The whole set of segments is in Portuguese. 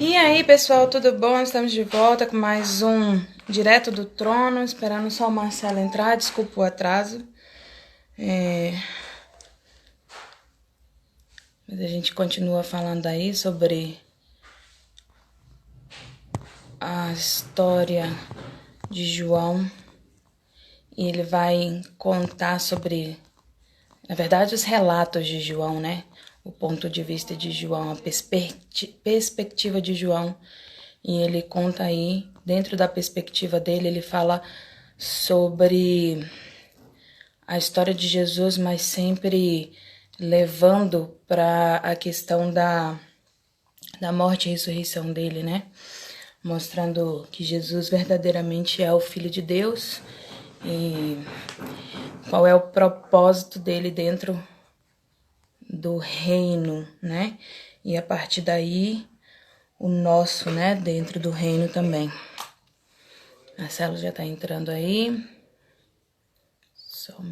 E aí, pessoal, tudo bom? Estamos de volta com mais um Direto do Trono, esperando só o Marcelo entrar, desculpa o atraso. Mas a gente continua falando aí sobre a história de João. E ele vai contar sobre, na verdade, os relatos de João, né? O ponto de vista de João, a perspectiva de João. E ele conta aí, dentro da perspectiva dele, ele fala sobre a história de Jesus, mas sempre levando para a questão da morte e ressurreição dele, né? Mostrando que Jesus verdadeiramente é o Filho de Deus e qual é o propósito dele dentro do reino, né? E a partir daí, o nosso, né? Dentro do reino também. Marcelo já tá entrando aí. Só o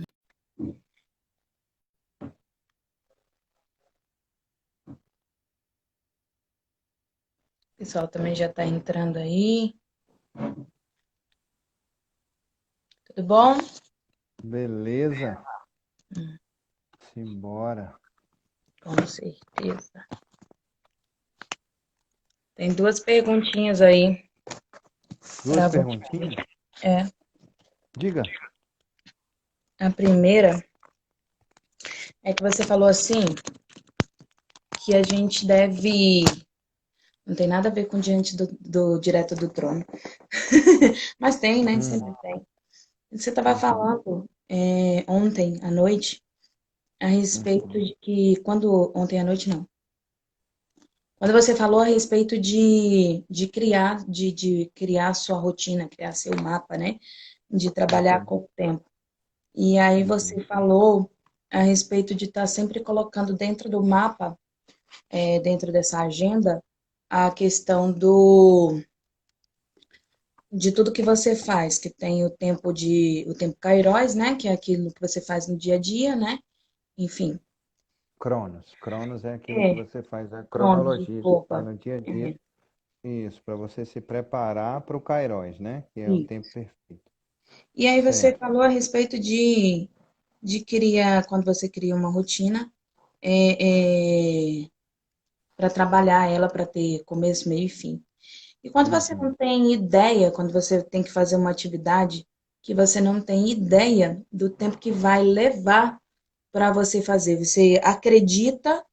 pessoal também já tá entrando aí. Tudo bom? Beleza, simbora. Com certeza. Tem duas perguntinhas aí Duas para você. perguntinhas? É, Diga. a primeira é que você falou assim que a gente deve. Não tem nada a ver com diante do direto do trono. Mas tem, né? Hum, Sempre tem. Você estava uhum, falando ontem à noite a respeito uhum, de que quando. Ontem à noite não. Quando você falou a respeito de criar sua rotina, criar seu mapa, né? De trabalhar uhum, com o tempo. E aí você uhum, falou a respeito de estar sempre colocando dentro do mapa, dentro dessa agenda, a questão de tudo que você faz, que tem o tempo Kairos, né? Que é aquilo que você faz no dia a dia, né? Enfim. Cronos. Cronos é aquilo que É, você faz, a Cronos, cronologia que você faz desculpa. no dia a dia. É, Isso, para você se preparar para o Kairos, né? Que é o tempo isso. perfeito. E aí você Certo. falou a respeito de criar, quando você cria uma rotina, para trabalhar ela, para ter começo, meio e fim. E quando você não Uhum, tem ideia, quando você tem que fazer uma atividade que você não tem ideia do tempo que vai levar para você fazer, você acredita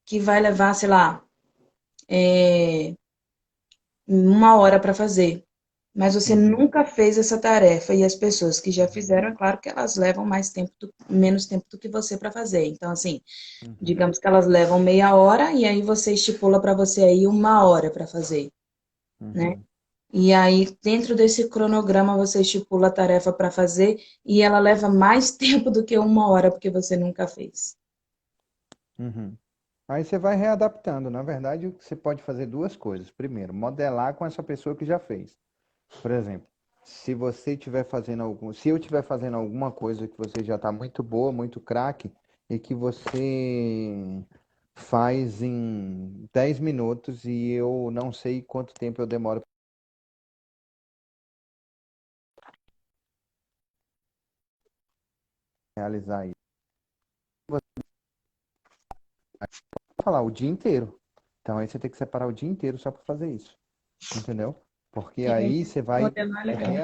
que vai levar, sei lá, 1 hora para fazer, mas você uhum, nunca fez essa tarefa e as pessoas que já fizeram, é claro que elas levam mais tempo, menos tempo do que você para fazer. Então, assim, uhum, digamos que elas levam meia hora e aí você estipula para você aí 1 hora para fazer, né? uhum, E aí, dentro desse cronograma, você estipula a tarefa para fazer e ela leva mais tempo do que 1 hora, porque você nunca fez. uhum. Aí você vai readaptando. Na verdade, você pode fazer duas coisas. Primeiro, modelar com essa pessoa que já fez. Por exemplo, se eu estiver fazendo alguma coisa que você já está muito boa, muito craque, e que você faz em 10 minutos e eu não sei quanto tempo eu demoro para realizar isso. Você vai falar o dia inteiro. Então aí você tem que separar o dia inteiro só para fazer isso. Entendeu? Porque É, aí modelar é legal.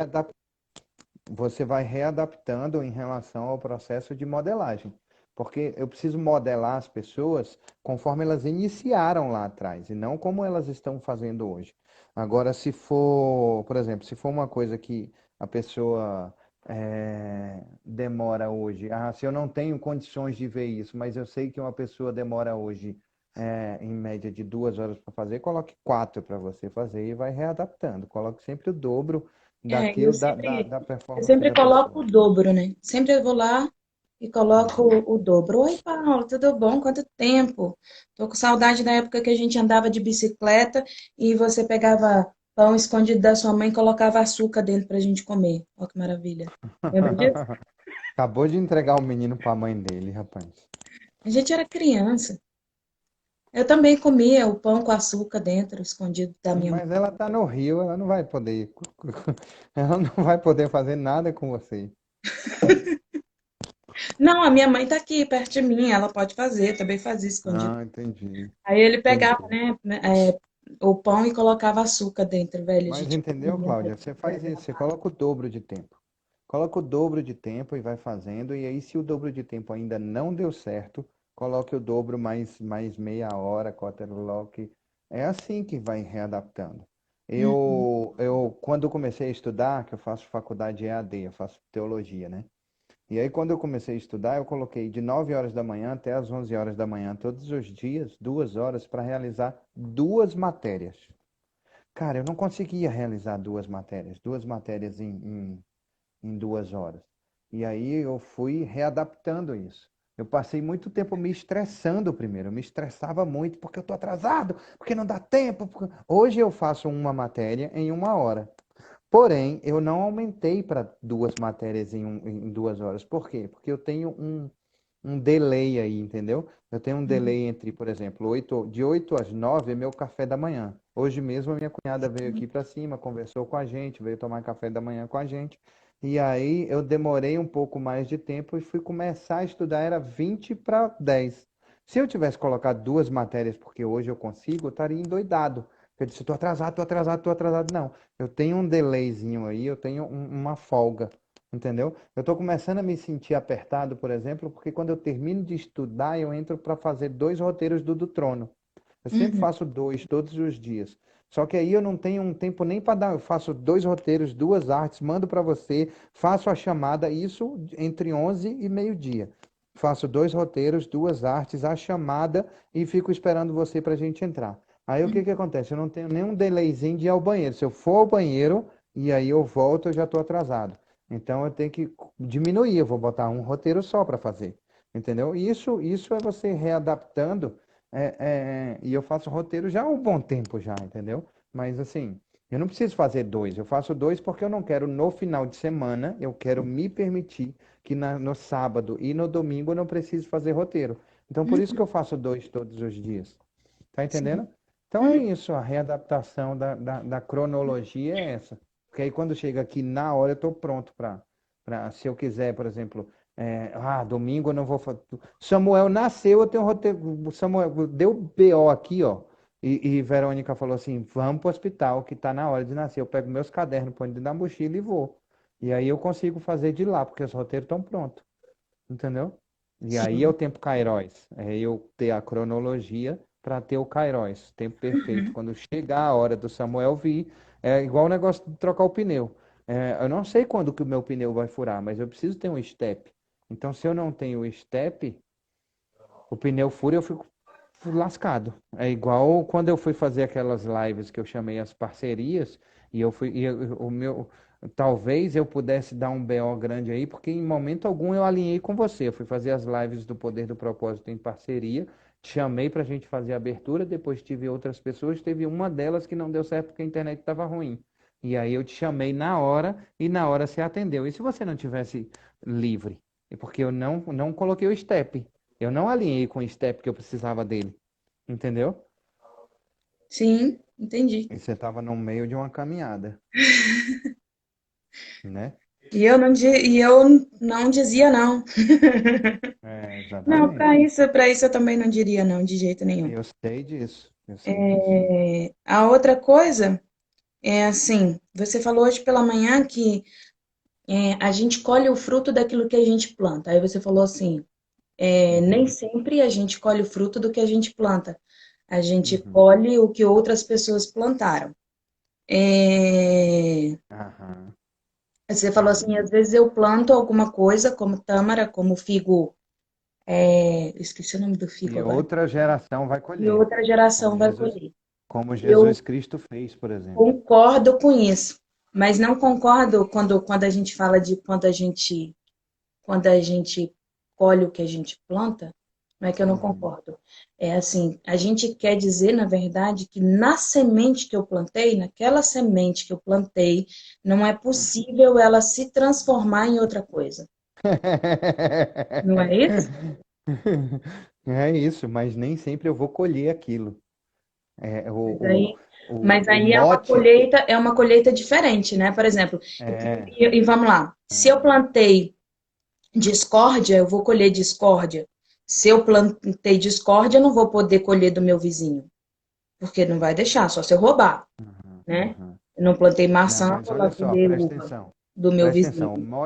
você vai readaptando em relação ao processo de modelagem. Porque eu preciso modelar as pessoas conforme elas iniciaram lá atrás e não como elas estão fazendo hoje. Agora, se for, por exemplo, se for uma coisa que a pessoa demora hoje, se eu não tenho condições de ver isso, mas eu sei que uma pessoa demora hoje em média de 2 horas para fazer, coloque 4 para você fazer e vai readaptando. Coloque sempre o dobro É, eu daquilo sempre, da eu performance sempre da coloco o pessoa. dobro, né? Sempre eu vou lá e coloco Uhum. o dobro. Oi, Paulo, tudo bom? Quanto tempo? Tô com saudade da época que a gente andava de bicicleta e você pegava pão escondido da sua mãe e colocava açúcar dentro pra gente comer. Olha que maravilha. Lembra disso? Acabou de entregar o menino para a mãe dele, rapaz. A gente era criança. Eu também comia o pão com açúcar dentro, escondido da minha mãe. Mas ela tá no Rio, ela não vai poder, ela não vai poder fazer nada com você. Não, a minha mãe tá aqui perto de mim, ela pode fazer, também fazia escondido. Ah, entendi, Aí ele pegava, entendi. né, o pão e colocava açúcar dentro, velho. A Mas gente entendeu, comia, Cláudia? Você faz isso, você coloca o dobro de tempo. Coloca o dobro de tempo e vai fazendo. E aí, se o dobro de tempo ainda não deu certo, coloque o dobro mais meia hora, quarterlock. É assim que vai readaptando. Uhum, Quando eu comecei a estudar, que eu faço faculdade EAD, eu faço teologia, né? E aí, quando eu comecei a estudar, eu coloquei de 9 horas da manhã até as 11 horas da manhã, todos os dias, 2 horas para realizar duas matérias. Cara, eu não conseguia realizar duas matérias em 2 horas. E aí eu fui readaptando isso. Eu passei muito tempo me estressando primeiro. Eu me estressava muito porque eu estou atrasado, porque não dá tempo. Hoje eu faço uma matéria em 1 hora. Porém, eu não aumentei para duas matérias em 2 horas. Por quê? Porque eu tenho um delay aí, entendeu? Eu tenho um uhum. delay entre, por exemplo, de 8 às 9 é meu café da manhã. Hoje mesmo a minha cunhada veio aqui para cima, conversou com a gente, veio tomar café da manhã com a gente. E aí eu demorei um pouco mais de tempo e fui começar a estudar, era 20 para 10. Se eu tivesse colocado duas matérias, porque hoje eu consigo, eu estaria endoidado. Eu disse, estou atrasado, estou atrasado, estou atrasado. Não, eu tenho um delayzinho aí, eu tenho uma folga. Entendeu? Eu estou começando a me sentir apertado, por exemplo, porque quando eu termino de estudar, eu entro para fazer dois roteiros do Trono. Eu sempre Uhum. faço dois, todos os dias. Só que aí eu não tenho um tempo nem para dar. Eu faço dois roteiros, duas artes, mando para você, faço a chamada, isso entre 11 e meio-dia. Faço dois roteiros, duas artes, a chamada e fico esperando você para a gente entrar. Aí o que que acontece? Eu não tenho nenhum delayzinho de ir ao banheiro. Se eu for ao banheiro e aí eu volto, eu já estou atrasado. Então eu tenho que diminuir, eu vou botar um roteiro só para fazer, entendeu? Isso é você readaptando, e eu faço roteiro já há um bom tempo já, entendeu? Mas assim, eu não preciso fazer dois, eu faço dois porque eu não quero no final de semana, eu quero me permitir que no sábado e no domingo eu não preciso fazer roteiro. Então por isso que eu faço dois todos os dias, tá Sim. entendendo? Então é isso, a readaptação da cronologia é essa. Porque aí quando chega aqui na hora eu estou pronto se eu quiser, por exemplo, domingo eu não vou fazer. Samuel nasceu, eu tenho roteiro. Samuel deu BO aqui, ó. E Verônica falou assim: vamos para o hospital, que está na hora de nascer. Eu pego meus cadernos, ponho dentro da mochila e vou. E aí eu consigo fazer de lá, porque os roteiros estão prontos, entendeu? E aí é o Sim. tempo Kairos. É eu ter a cronologia para ter o Kairos, tempo perfeito. Uhum. Quando chegar a hora do Samuel vir, é igual o negócio de trocar o pneu. Eu não sei quando que o meu pneu vai furar, mas eu preciso ter um step. Então, se eu não tenho o step, o pneu fura e eu fico lascado. É igual quando eu fui fazer aquelas lives que eu chamei as parcerias e o meu talvez eu pudesse dar um BO grande aí, porque em momento algum eu alinhei com você. Eu fui fazer as lives do Poder do Propósito em parceria, te chamei para a gente fazer a abertura, depois tive outras pessoas, teve uma delas que não deu certo porque a internet estava ruim. E aí eu te chamei na hora e na hora você atendeu. E se você não tivesse livre? É porque eu não coloquei o step. Eu não alinhei com o step que eu precisava dele, entendeu? Sim, entendi. E você estava no meio de uma caminhada, né? E eu não dizia não. Não, Exatamente. para isso eu também não diria não, de jeito nenhum. Eu sei disso, eu sei disso. A outra coisa é assim, você falou hoje pela manhã que a gente colhe o fruto daquilo que a gente planta. Aí você falou assim, nem Uhum, sempre a gente colhe o fruto do que a gente planta. A gente uhum, colhe o que outras pessoas plantaram. É, aham, Você falou assim, às uhum. vezes eu planto alguma coisa, como tâmara, como figo, esqueci o nome do figo E agora, outra geração vai e colher, outra geração como vai Jesus, colher. como Eu Jesus Cristo fez, por exemplo. concordo com isso, mas não concordo quando a gente fala de quando a gente colhe o que a gente planta, não é que eu não Uhum. concordo. É assim, a gente quer dizer, na verdade, que na semente que eu plantei, naquela semente que eu plantei, não é Uhum. possível ela se transformar em outra coisa. Não é isso? É isso, mas nem sempre eu vou colher aquilo. É, Mas aí, mas o aí mote é uma colheita diferente, né? Por exemplo, é. e vamos lá, se eu plantei discórdia, eu vou colher discórdia. Se eu plantei discórdia, eu não vou poder colher do meu vizinho, porque não vai deixar, só se eu roubar, Uhum, né? uhum. Eu não plantei Não, maçã, mas vou lá olha só, colher presta uva atenção. do meu Presta vizinho. atenção,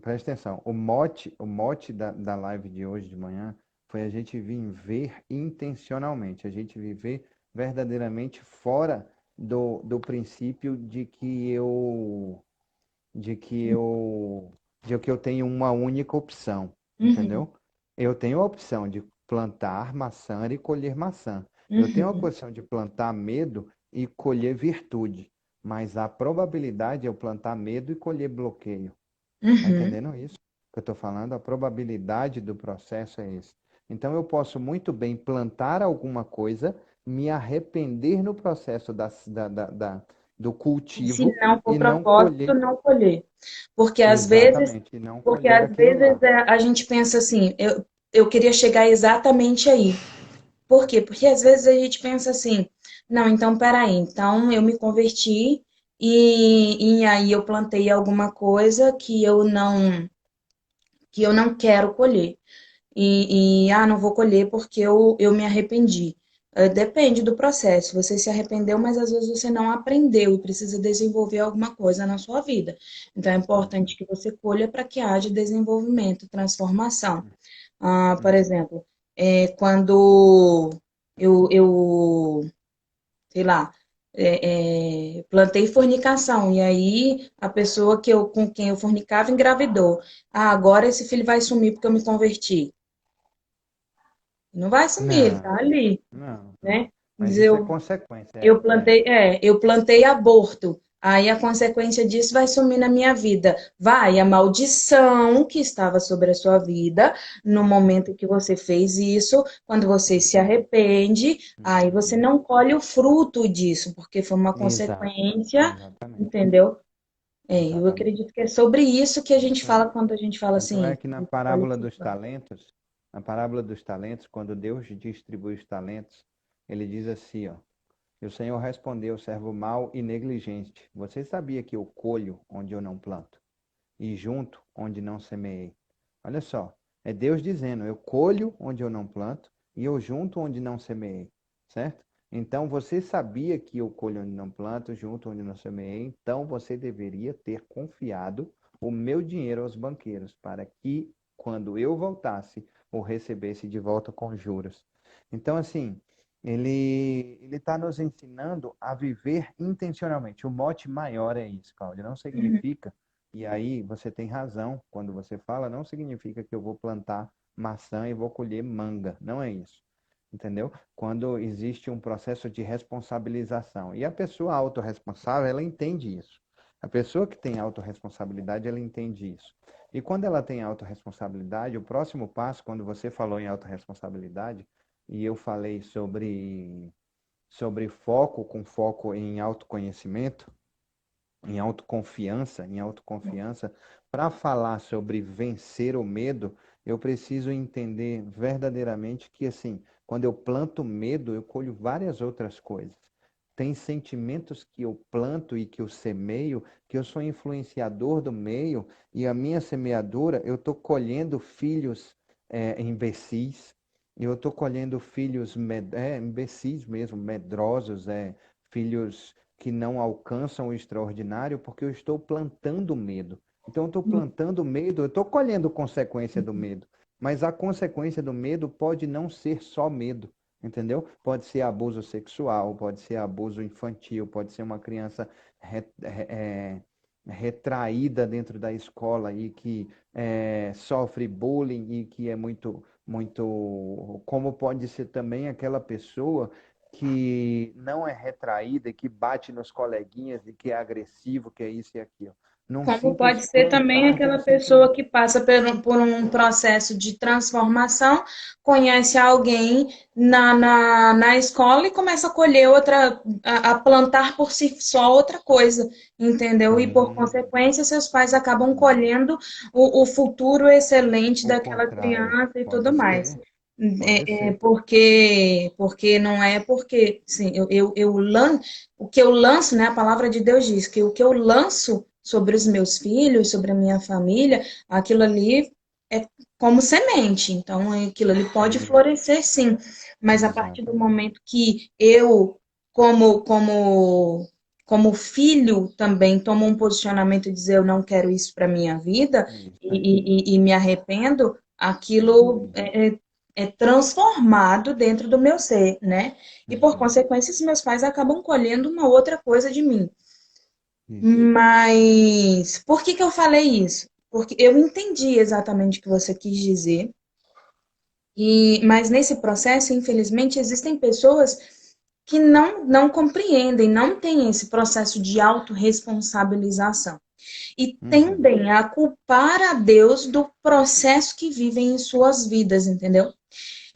presta atenção. O mote da live de hoje de manhã foi a gente viver intencionalmente, a gente viver verdadeiramente fora do princípio de que eu, de que eu tenho uma única opção, Uhum, entendeu? Eu tenho a opção de plantar maçã e colher maçã. Eu tenho a uhum, opção de plantar medo e colher virtude. Mas a probabilidade é eu plantar medo e colher bloqueio. Tá uhum. entendendo isso que eu estou falando? A probabilidade do processo é esse. Então eu posso muito bem plantar alguma coisa, me arrepender no processo do Se cultivo não for e não propósito, colher não colher. Porque às vezes, exatamente, e não porque colher às aquilo vezes lá. a gente pensa assim, eu queria chegar exatamente aí. Por quê? Porque às vezes a gente pensa assim, não, então peraí, então eu me converti e aí eu plantei alguma coisa que eu não quero colher. Não vou colher porque eu me arrependi. Depende do processo. Você se arrependeu, mas às vezes você não aprendeu e precisa desenvolver alguma coisa na sua vida. Então é importante Uhum, que você colha para que haja desenvolvimento, transformação. Por uhum, exemplo, quando eu sei lá, plantei fornicação, e aí a pessoa com quem eu fornicava engravidou. Agora esse filho vai sumir porque eu me converti. Não vai sumir, ele tá não, ali, não, não. né? Mas Mas isso é consequência, eu plantei aborto. Aí a consequência disso vai sumir na minha vida. Vai a maldição que estava sobre a sua vida no momento que você fez isso, quando você se Uhum, arrepende, aí você uhum. não colhe o fruto disso, porque foi uma Exato, consequência, exatamente, entendeu? Eu exatamente. acredito que é sobre isso que a gente Tanto é, fala quando a gente fala tanto é assim, que de qualificar. na parábola dos talentos, quando Deus distribui os talentos, ele diz assim, ó, e o Senhor respondeu, servo mau e negligente, você sabia que eu colho onde eu não planto e junto onde não semeei? Olha só, é Deus dizendo, eu colho onde eu não planto e eu junto onde não semeei, certo? Então você sabia que eu colho onde não planto, junto onde não semeei, então você deveria ter confiado o meu dinheiro aos banqueiros, para que quando eu voltasse, o recebesse de volta com juros. Então, assim, ele está nos ensinando a viver intencionalmente. O mote maior é isso, Cláudio. Não significa e aí você tem razão quando você fala, não significa que eu vou plantar maçã e vou colher manga. Não é isso. Entendeu? Quando existe um processo de responsabilização. E a pessoa autorresponsável, ela entende isso. A pessoa que tem autorresponsabilidade, ela entende isso. E quando ela tem autorresponsabilidade, o próximo passo, quando você falou em autorresponsabilidade, e eu falei sobre foco, com foco em autoconhecimento, em autoconfiança, para falar sobre vencer o medo, eu preciso entender verdadeiramente que, assim, quando eu planto medo, eu colho várias outras coisas. Tem sentimentos que eu planto e que eu semeio, que eu sou influenciador do meio, e a minha semeadura, eu estou colhendo filhos imbecis, eu estou colhendo filhos imbecis mesmo, medrosos, filhos que não alcançam o extraordinário porque eu estou plantando medo. Então, eu estou plantando medo, eu estou colhendo consequência do medo. Mas a consequência do medo pode não ser só medo, entendeu? Pode ser abuso sexual, pode ser abuso infantil, pode ser uma criança retraída dentro da escola e que sofre bullying e que é muito, como pode ser também aquela pessoa que não é retraída, que bate nos coleguinhas e que é agressivo, que é isso e aquilo. Num Como simples pode ser também plantar de um aquela pessoa sentimento. que passa por um processo de transformação, conhece alguém na escola e começa a colher a plantar por si só outra coisa, entendeu? E por consequência, seus pais acabam Não. colhendo o futuro excelente O daquela contrário, criança e pode tudo mais. ser. Pode ser. Porque não é porque, sim, o que eu lanço, né, a palavra de Deus diz que o que eu lanço sobre os meus filhos, sobre a minha família, aquilo ali é como semente, então aquilo ali pode Sim, florescer sim, mas a partir do exatamente. momento que eu, como, como, como filho, também tomo um posicionamento de dizer eu não quero isso para minha vida Isso aí. e me arrependo, aquilo Uhum. é transformado dentro do meu ser, né? E por Uhum. consequência, os meus pais acabam colhendo uma outra coisa de mim. Isso. Mas por que que eu falei isso? Porque eu entendi exatamente o que você quis dizer. Mas nesse processo, infelizmente, existem pessoas que não compreendem, não têm esse processo de autorresponsabilização e Uhum. tendem a culpar a Deus do processo que vivem em suas vidas, entendeu?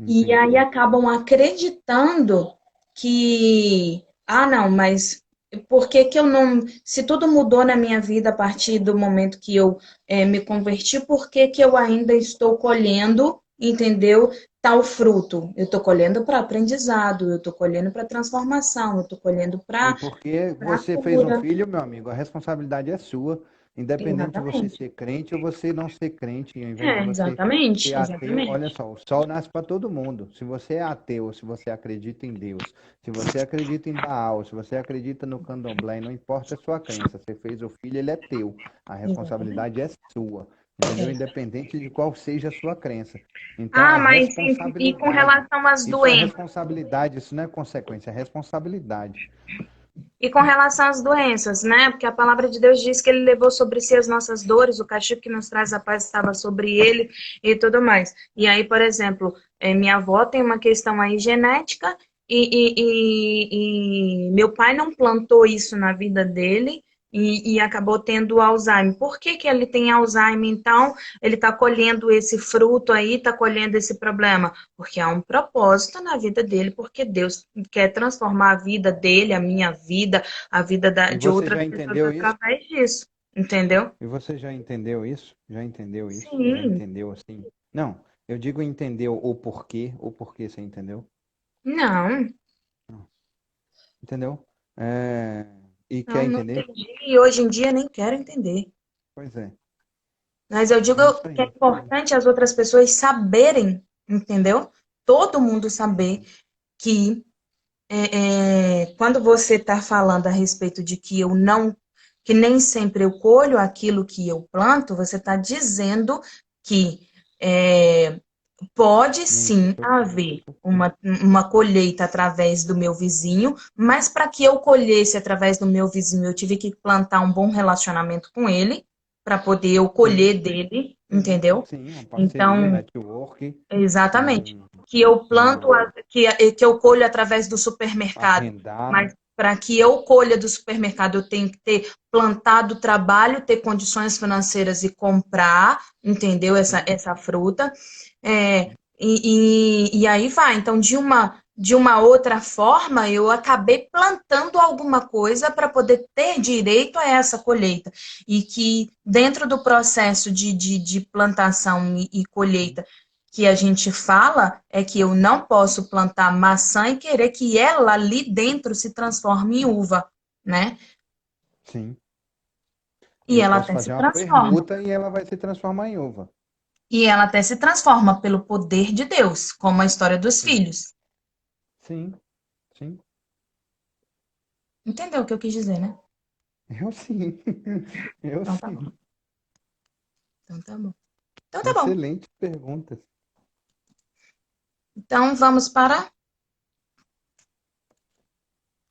E aí Entendi. acabam acreditando que, ah, não, mas por que que eu não. Se tudo mudou na minha vida a partir do momento que eu me converti, por que que eu ainda estou colhendo, entendeu? Tal fruto? Eu estou colhendo para aprendizado, eu estou colhendo para transformação, eu estou colhendo E para porque você fez um cura. filho, meu amigo, a responsabilidade é sua. Independente de você Exatamente. ser crente ou você não ser crente, ao invés de É, você ser exatamente, ateu, olha exatamente. só, o sol nasce para todo mundo. Se você é ateu, se você acredita em Deus, se você acredita em Baal, se você acredita no candomblé, não importa a sua crença, você fez o filho, ele é teu. A Exatamente. responsabilidade é sua, entendeu? É. Independente de qual seja a sua crença. Então Ah, é mas e com responsabilidade. relação às Isso é doenças? responsabilidade, isso não é consequência, é responsabilidade. E com relação às doenças, né? Porque a palavra de Deus diz que ele levou sobre si as nossas dores, o castigo que nos traz a paz estava sobre ele e tudo mais. E aí, por exemplo, minha avó tem uma questão aí genética e meu pai não plantou isso na vida dele e acabou tendo Alzheimer. Por que que ele tem Alzheimer, então? Ele está colhendo esse fruto aí, está colhendo esse problema? Porque há um propósito na vida dele, porque Deus quer transformar a vida dele, a minha vida, a vida E de você outras já pessoas entendeu isso? através disso, entendeu? E você já entendeu isso? Já entendeu isso? Já Sim, entendeu assim? Não, eu digo entendeu o porquê você entendeu? não, Não. Entendeu? É, e quer não entender? entendi e hoje em dia nem quero entender. Pois é, Mas eu digo é isso que é aí. importante as outras pessoas saberem, entendeu? Todo mundo saber que quando você está falando a respeito de que eu não, que nem sempre eu colho aquilo que eu planto, você está dizendo que é, pode Nem sim sempre eu colho aquilo haver que eu planto. uma colheita através do meu vizinho, mas para que eu colhesse através do meu vizinho, eu tive que plantar um bom relacionamento com ele, para poder eu Sim, colher dele, sim, entendeu? sim, uma parceria, um Então, network, exatamente. um, Que eu planto, um que eu colho através do supermercado. arrendado. Mas para que eu colha do supermercado, eu tenho que ter plantado trabalho, ter condições financeiras e comprar, entendeu? Sim, Essa fruta. E aí vai. Então, de uma outra forma, eu acabei plantando alguma coisa para poder ter direito a essa colheita. E que dentro do processo de plantação e sim, colheita que a gente fala é que eu não posso plantar maçã e querer que ela ali dentro se transforme em uva, né? sim. E Eu ela posso até se fazer uma transforma. permuta e ela vai se transformar em uva. E ela até se transforma pelo poder de Deus, como a história dos Sim, filhos. sim, sim. Entendeu o que eu quis dizer, né? Eu sim. Eu Então tá bom. sim. Então tá bom. Então tá bom. Excelentes perguntas. Então vamos para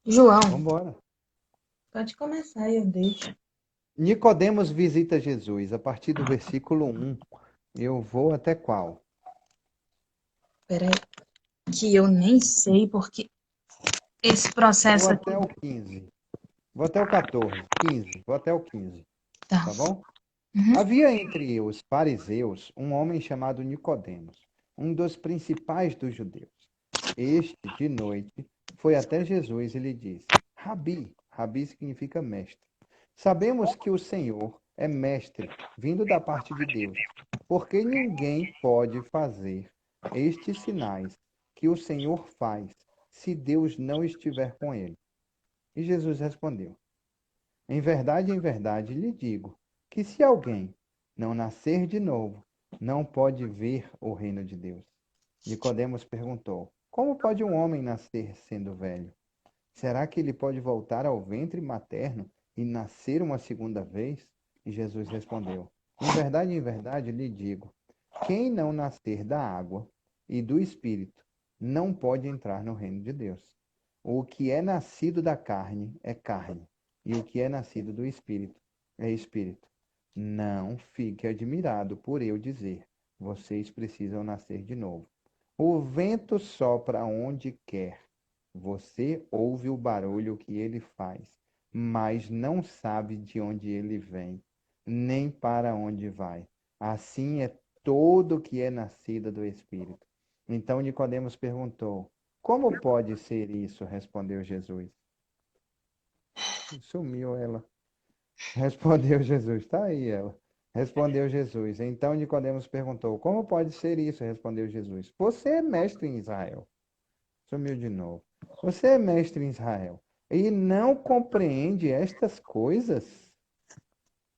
João. Vamos embora. Pode começar, eu deixo. Nicodemos visita Jesus. A partir do versículo 1. Eu vou até qual? Peraí, que eu nem sei porque esse Vou processo aqui. até o 15. Vou até o 14. 15. Vou até o 15. Tá. Tá bom? Uhum. Havia entre os fariseus um homem chamado Nicodemos, um dos principais dos judeus. Este, de noite, foi até Jesus e lhe disse: Rabi, Rabi significa mestre. Sabemos que o Senhor é mestre, vindo da parte de Deus, porque ninguém pode fazer estes sinais que o Senhor faz, se Deus não estiver com ele? E Jesus respondeu: em verdade lhe digo, que se alguém não nascer de novo, não pode ver o reino de Deus. Nicodemos perguntou: como pode um homem nascer sendo velho? Será que ele pode voltar ao ventre materno e nascer uma segunda vez? E Jesus respondeu: em verdade lhe digo, quem não nascer da água e do Espírito não pode entrar no reino de Deus. O que é nascido da carne é carne, e o que é nascido do Espírito é Espírito. Não fique admirado por eu dizer: vocês precisam nascer de novo. O vento sopra onde quer. Você ouve o barulho que ele faz, mas não sabe de onde ele vem, nem para onde vai. Assim é todo que é nascido do Espírito. Então Nicodemos perguntou: como pode ser isso? Respondeu Jesus. Sumiu ela. Respondeu Jesus. Está aí ela. Respondeu Jesus. Então Nicodemos perguntou: como pode ser isso? Respondeu Jesus. Você é mestre em Israel. Sumiu de novo. Você é mestre em Israel e não compreende estas coisas?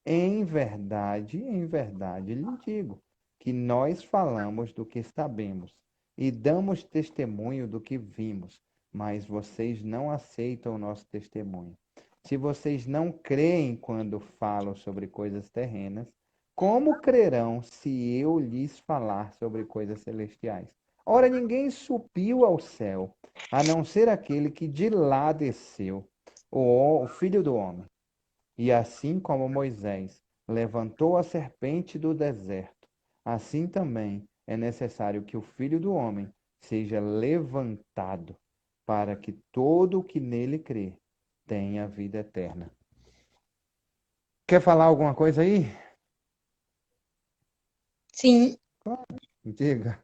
Em verdade lhe digo que nós falamos do que sabemos e damos testemunho do que vimos, mas vocês não aceitam o nosso testemunho. Se vocês não creem quando falo sobre coisas terrenas, como crerão se eu lhes falar sobre coisas celestiais? Ora, ninguém subiu ao céu, a não ser aquele que de lá desceu, o Filho do Homem. E assim como Moisés levantou a serpente do deserto, assim também é necessário que o Filho do Homem seja levantado, para que todo o que nele crê tenha vida eterna. Quer falar alguma coisa aí? Sim. Diga.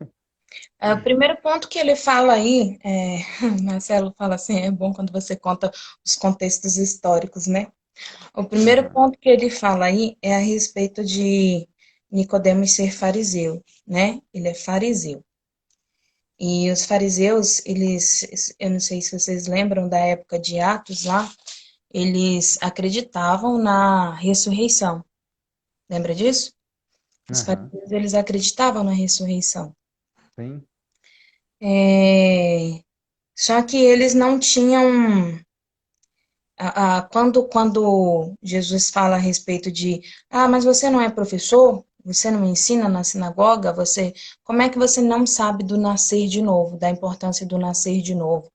O primeiro ponto que ele fala aí, Marcelo fala assim, é bom quando você conta os contextos históricos, né? O primeiro Aham, ponto que ele fala aí é a respeito de Nicodemos ser fariseu, né? Ele é fariseu. E os fariseus, eu não sei se vocês lembram da época de Atos lá, eles acreditavam na ressurreição. Lembra disso? Os aham, fariseus, eles acreditavam na ressurreição. sim, Só que eles não tinham quando Jesus fala a respeito de, mas você não é professor, você não ensina na sinagoga, como é que você não sabe do nascer de novo, da importância do nascer de novo?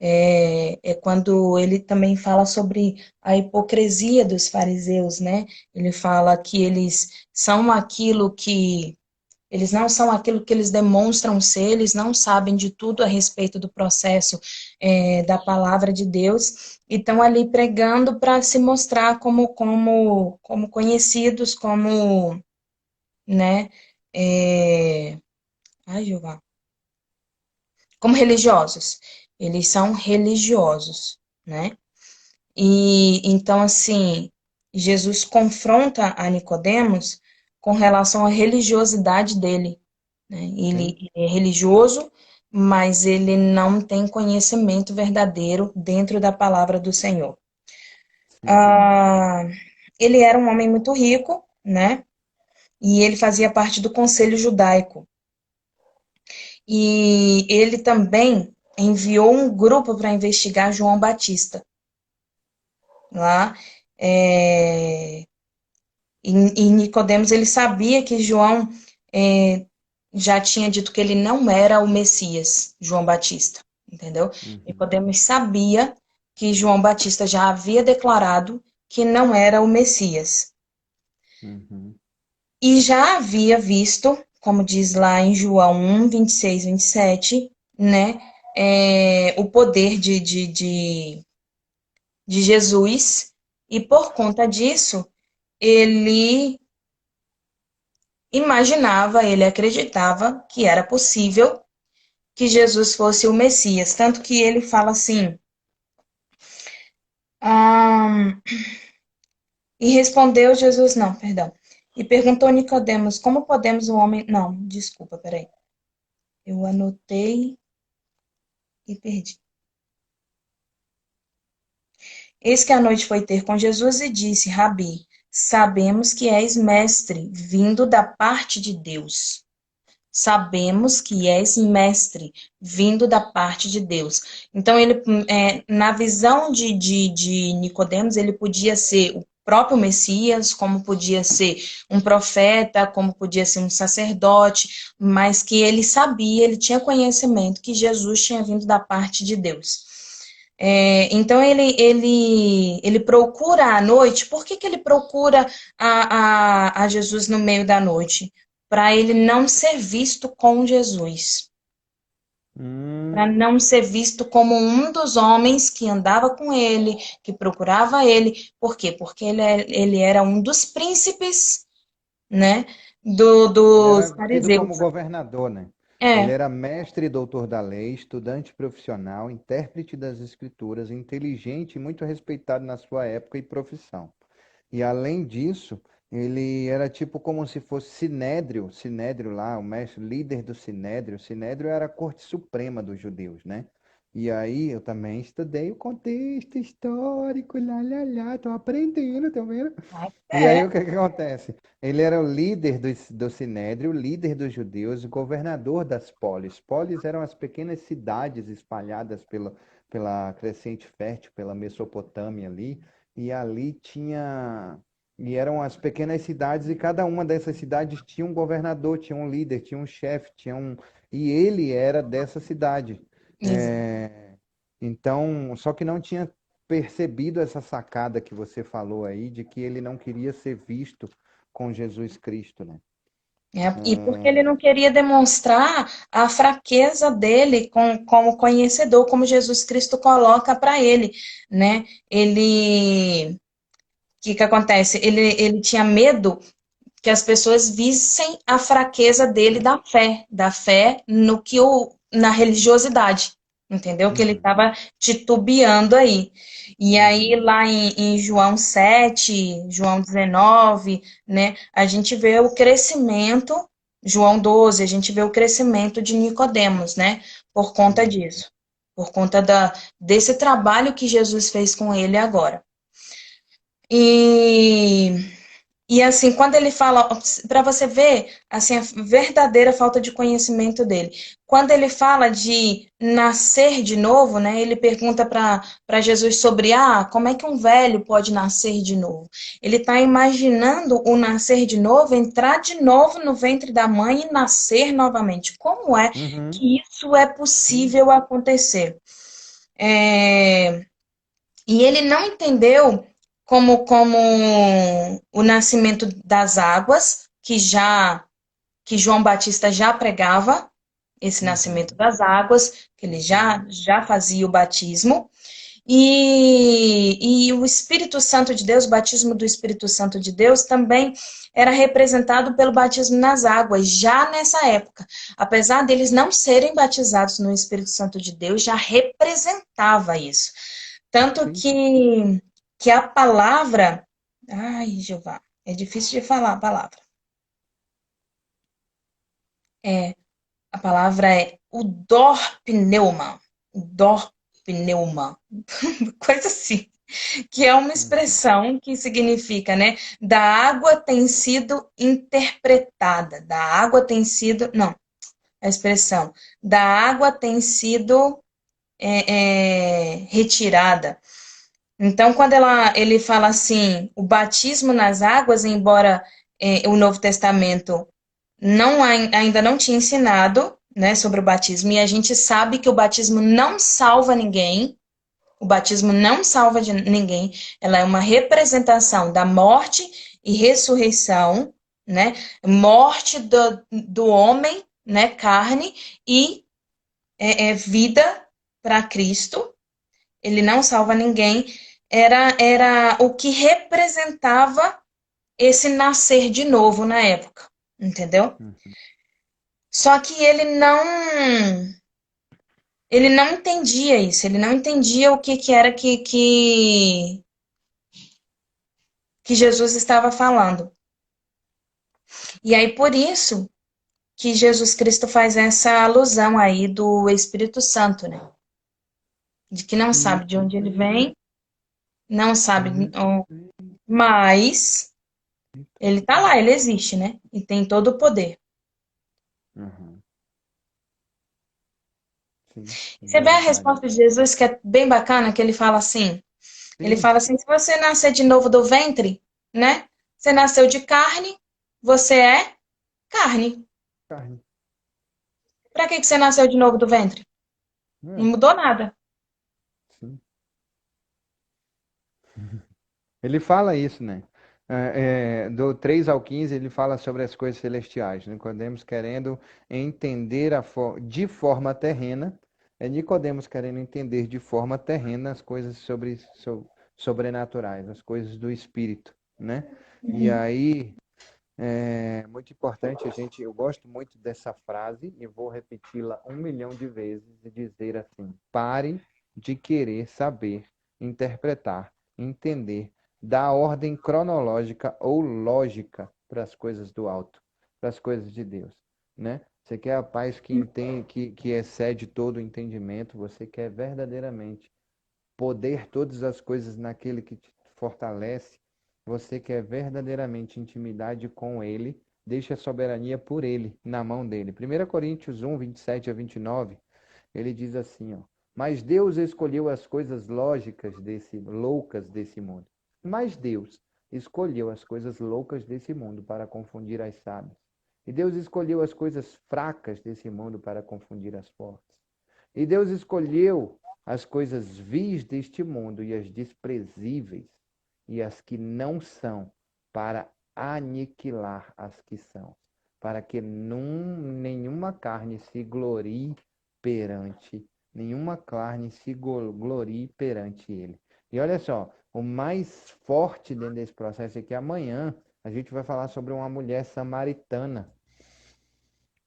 É quando ele também fala sobre a hipocrisia dos fariseus, né? Ele fala que eles não são aquilo que eles demonstram ser, eles não sabem de tudo a respeito do processo da palavra de Deus, e estão ali pregando para se mostrar como conhecidos, né, é, Jeová, como religiosos. Eles são religiosos, né? E então, assim, Jesus confronta a Nicodemos com relação à religiosidade dele, né? sim, Ele é religioso, mas ele não tem conhecimento verdadeiro dentro da palavra do Senhor. sim, Ah, ele era um homem muito rico, né? E ele fazia parte do conselho judaico. E ele também enviou um grupo para investigar João Batista lá. É, e Nicodemos, ele sabia que João já tinha dito que ele não era o Messias, João Batista, entendeu? uhum, Nicodemos sabia que João Batista já havia declarado que não era o Messias. uhum, E já havia visto, como diz lá em João 1, 26, 27, né, o poder de Jesus, e por conta disso, ele imaginava, ele acreditava que era possível que Jesus fosse o Messias. Tanto que ele fala assim, ah, e respondeu Jesus, não, perdão. E perguntou a Nicodemos, como podemos o homem... Não, desculpa, peraí. Eu anotei e perdi. Eis que a noite foi ter com Jesus e disse: Rabi, sabemos que és mestre, vindo da parte de Deus. Sabemos que és mestre, vindo da parte de Deus. Então, ele, na visão de Nicodemos, ele podia ser o próprio Messias, como podia ser um profeta, como podia ser um sacerdote, mas que ele sabia, ele tinha conhecimento que Jesus tinha vindo da parte de Deus. Então ele procura à noite. Por que ele procura a Jesus no meio da noite? Para ele não ser visto com Jesus, para Hum, não ser visto como um dos homens que andava com ele, que procurava ele. Por quê? Porque ele era um dos príncipes, né, ele dos era tido como fariseus. governador, né? Ele É, era mestre e doutor da lei, estudante profissional, intérprete das escrituras, inteligente e muito respeitado na sua época e profissão. E além disso, ele era tipo como se fosse Sinédrio, Sinédrio lá, o mestre líder do Sinédrio. Sinédrio era a corte suprema dos judeus, né? E aí eu também estudei o contexto histórico, lá, lá, lá, tô aprendendo, tá vendo? E é. aí o que que acontece? Ele era o líder do Sinédrio, líder dos judeus, governador das polis. Polis eram as pequenas cidades espalhadas pela crescente fértil, pela Mesopotâmia ali, e ali tinha. E eram as pequenas cidades, e cada uma dessas cidades tinha um governador, tinha um líder, tinha um chefe, tinha um. E ele era dessa cidade. É, Então, só que não tinha percebido essa sacada que você falou aí, de que ele não queria ser visto com Jesus Cristo, né? E porque ele não queria demonstrar a fraqueza dele como conhecedor, como Jesus Cristo coloca para ele, né? O que acontece? Ele tinha medo que as pessoas vissem a fraqueza dele da fé no que na religiosidade, entendeu? Que ele Uhum. estava titubeando aí. E aí, Uhum. lá em João 7, João 19, né, a gente vê o crescimento, João 12, a gente vê o crescimento de Nicodemos, né, por conta Uhum. disso, por conta desse trabalho que Jesus fez com ele agora. E assim, quando ele fala, para você ver assim, a verdadeira falta de conhecimento dele. Quando ele fala de nascer de novo, né? Ele pergunta para Jesus sobre como é que um velho pode nascer de novo? Ele está imaginando o nascer de novo, entrar de novo no ventre da mãe e nascer novamente. Como é Uhum. que isso é Sim. possível acontecer? É, e ele não entendeu como o nascimento das águas, que João Batista já pregava, esse nascimento Uhum. das águas, que ele Uhum. já fazia o batismo, e o Espírito Santo de Deus, o batismo do Espírito Santo de Deus, também era representado pelo batismo nas águas, já nessa época. Apesar deles não serem batizados no Espírito Santo de Deus, já representava isso. Tanto Sim. que a palavra. Ai, Jeová, é difícil de falar a palavra. É, a palavra é o dorpneuma. O dorpneuma. Coisa assim. Que é uma Uhum. expressão que significa, né? Da água tem sido interpretada. Da água tem sido. Não, a expressão. Da água tem sido retirada. Então, quando ele fala assim, o batismo nas águas, embora o Novo Testamento ainda não tinha ensinado, né, sobre o batismo, e a gente sabe que o batismo não salva ninguém, o batismo não salva ninguém, ela é uma representação da morte e ressurreição, né, morte do homem, né, carne, e vida para Cristo, ele não salva ninguém, era o que representava esse nascer de novo na época, entendeu? Uhum. Só que ele não entendia isso, ele não entendia o que era que Jesus estava falando. E aí por isso que Jesus Cristo faz essa alusão aí do Espírito Santo, né? De que não Sim. sabe de onde ele vem, não sabe, Uhum. mas ele tá lá, ele existe, né? E tem todo o poder. Uhum. Sim, Você vê a verdade. resposta de Jesus, que é bem bacana, que ele Sim, fala assim, se você nascer de novo do ventre, né? Você nasceu de carne, você é carne. carne. Pra que que você nasceu de novo do ventre? Não É, mudou nada. sim. Ele fala isso, né? Do 3 ao 15, ele fala sobre as coisas celestiais. Nicodemos querendo entender de forma terrena, Nicodemos querendo entender de forma terrena as coisas sobrenaturais, as coisas do espírito, né? E aí é muito importante eu gosto muito dessa frase e vou repeti-la 1 milhão de vezes e dizer assim: pare de querer saber, interpretar, entender, dar ordem cronológica ou lógica para as coisas do alto, para as coisas de Deus, né? Você quer a paz que entende, que excede todo o entendimento, você quer verdadeiramente poder todas as coisas naquele que te fortalece, você quer verdadeiramente intimidade com Ele, deixa a soberania por Ele, na mão dele. 1 Coríntios 1, 27 a 29, ele diz assim, ó, mas Deus escolheu as coisas loucas desse mundo. Mas Deus escolheu as coisas loucas desse mundo para confundir as sábias. E Deus escolheu as coisas fracas desse mundo para confundir as fortes. E Deus escolheu as coisas vis deste mundo e as desprezíveis e as que não são, para aniquilar as que são, para que nenhuma carne se glorie perante, nenhuma carne se glorie perante ele. E olha só, o mais forte dentro desse processo é que amanhã a gente vai falar sobre uma mulher samaritana.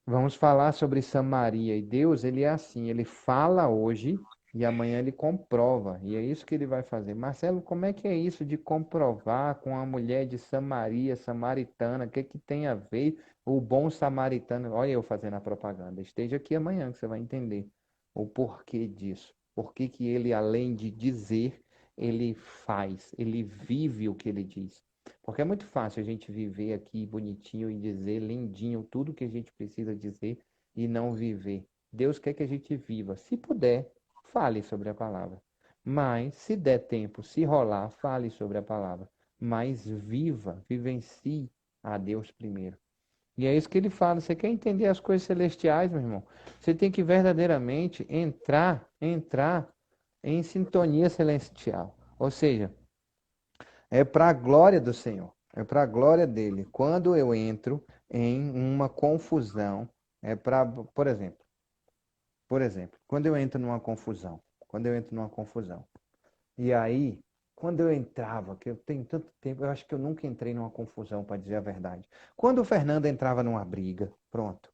Vamos falar sobre Samaria. E Deus, ele é assim, ele fala hoje e amanhã ele comprova. E é isso que ele vai fazer. Marcelo, como é que é isso de comprovar com a mulher de Samaria, samaritana? O que que tem a ver o bom samaritano? Olha eu fazendo a propaganda. Esteja aqui amanhã que você vai entender o porquê disso. Por que que ele, além de dizer, ele faz, ele vive o que ele diz. Porque é muito fácil a gente viver aqui bonitinho e dizer lindinho tudo que a gente precisa dizer e não viver. Deus quer que a gente viva. Se puder, fale sobre a palavra. Mas, se der tempo, se rolar, fale sobre a palavra. Mas viva, vivencie a Deus primeiro. E é isso que ele fala. Você quer entender as coisas celestiais, meu irmão? Você tem que verdadeiramente entrar em sintonia celestial. Ou seja, é para a glória do Senhor, é para a glória dele. Quando eu entro em uma confusão, é para, por exemplo, quando eu entro numa confusão, e aí, quando eu entrava, que eu tenho tanto tempo, eu acho que eu nunca entrei numa confusão, para dizer a verdade. Quando o Fernando entrava numa briga, pronto.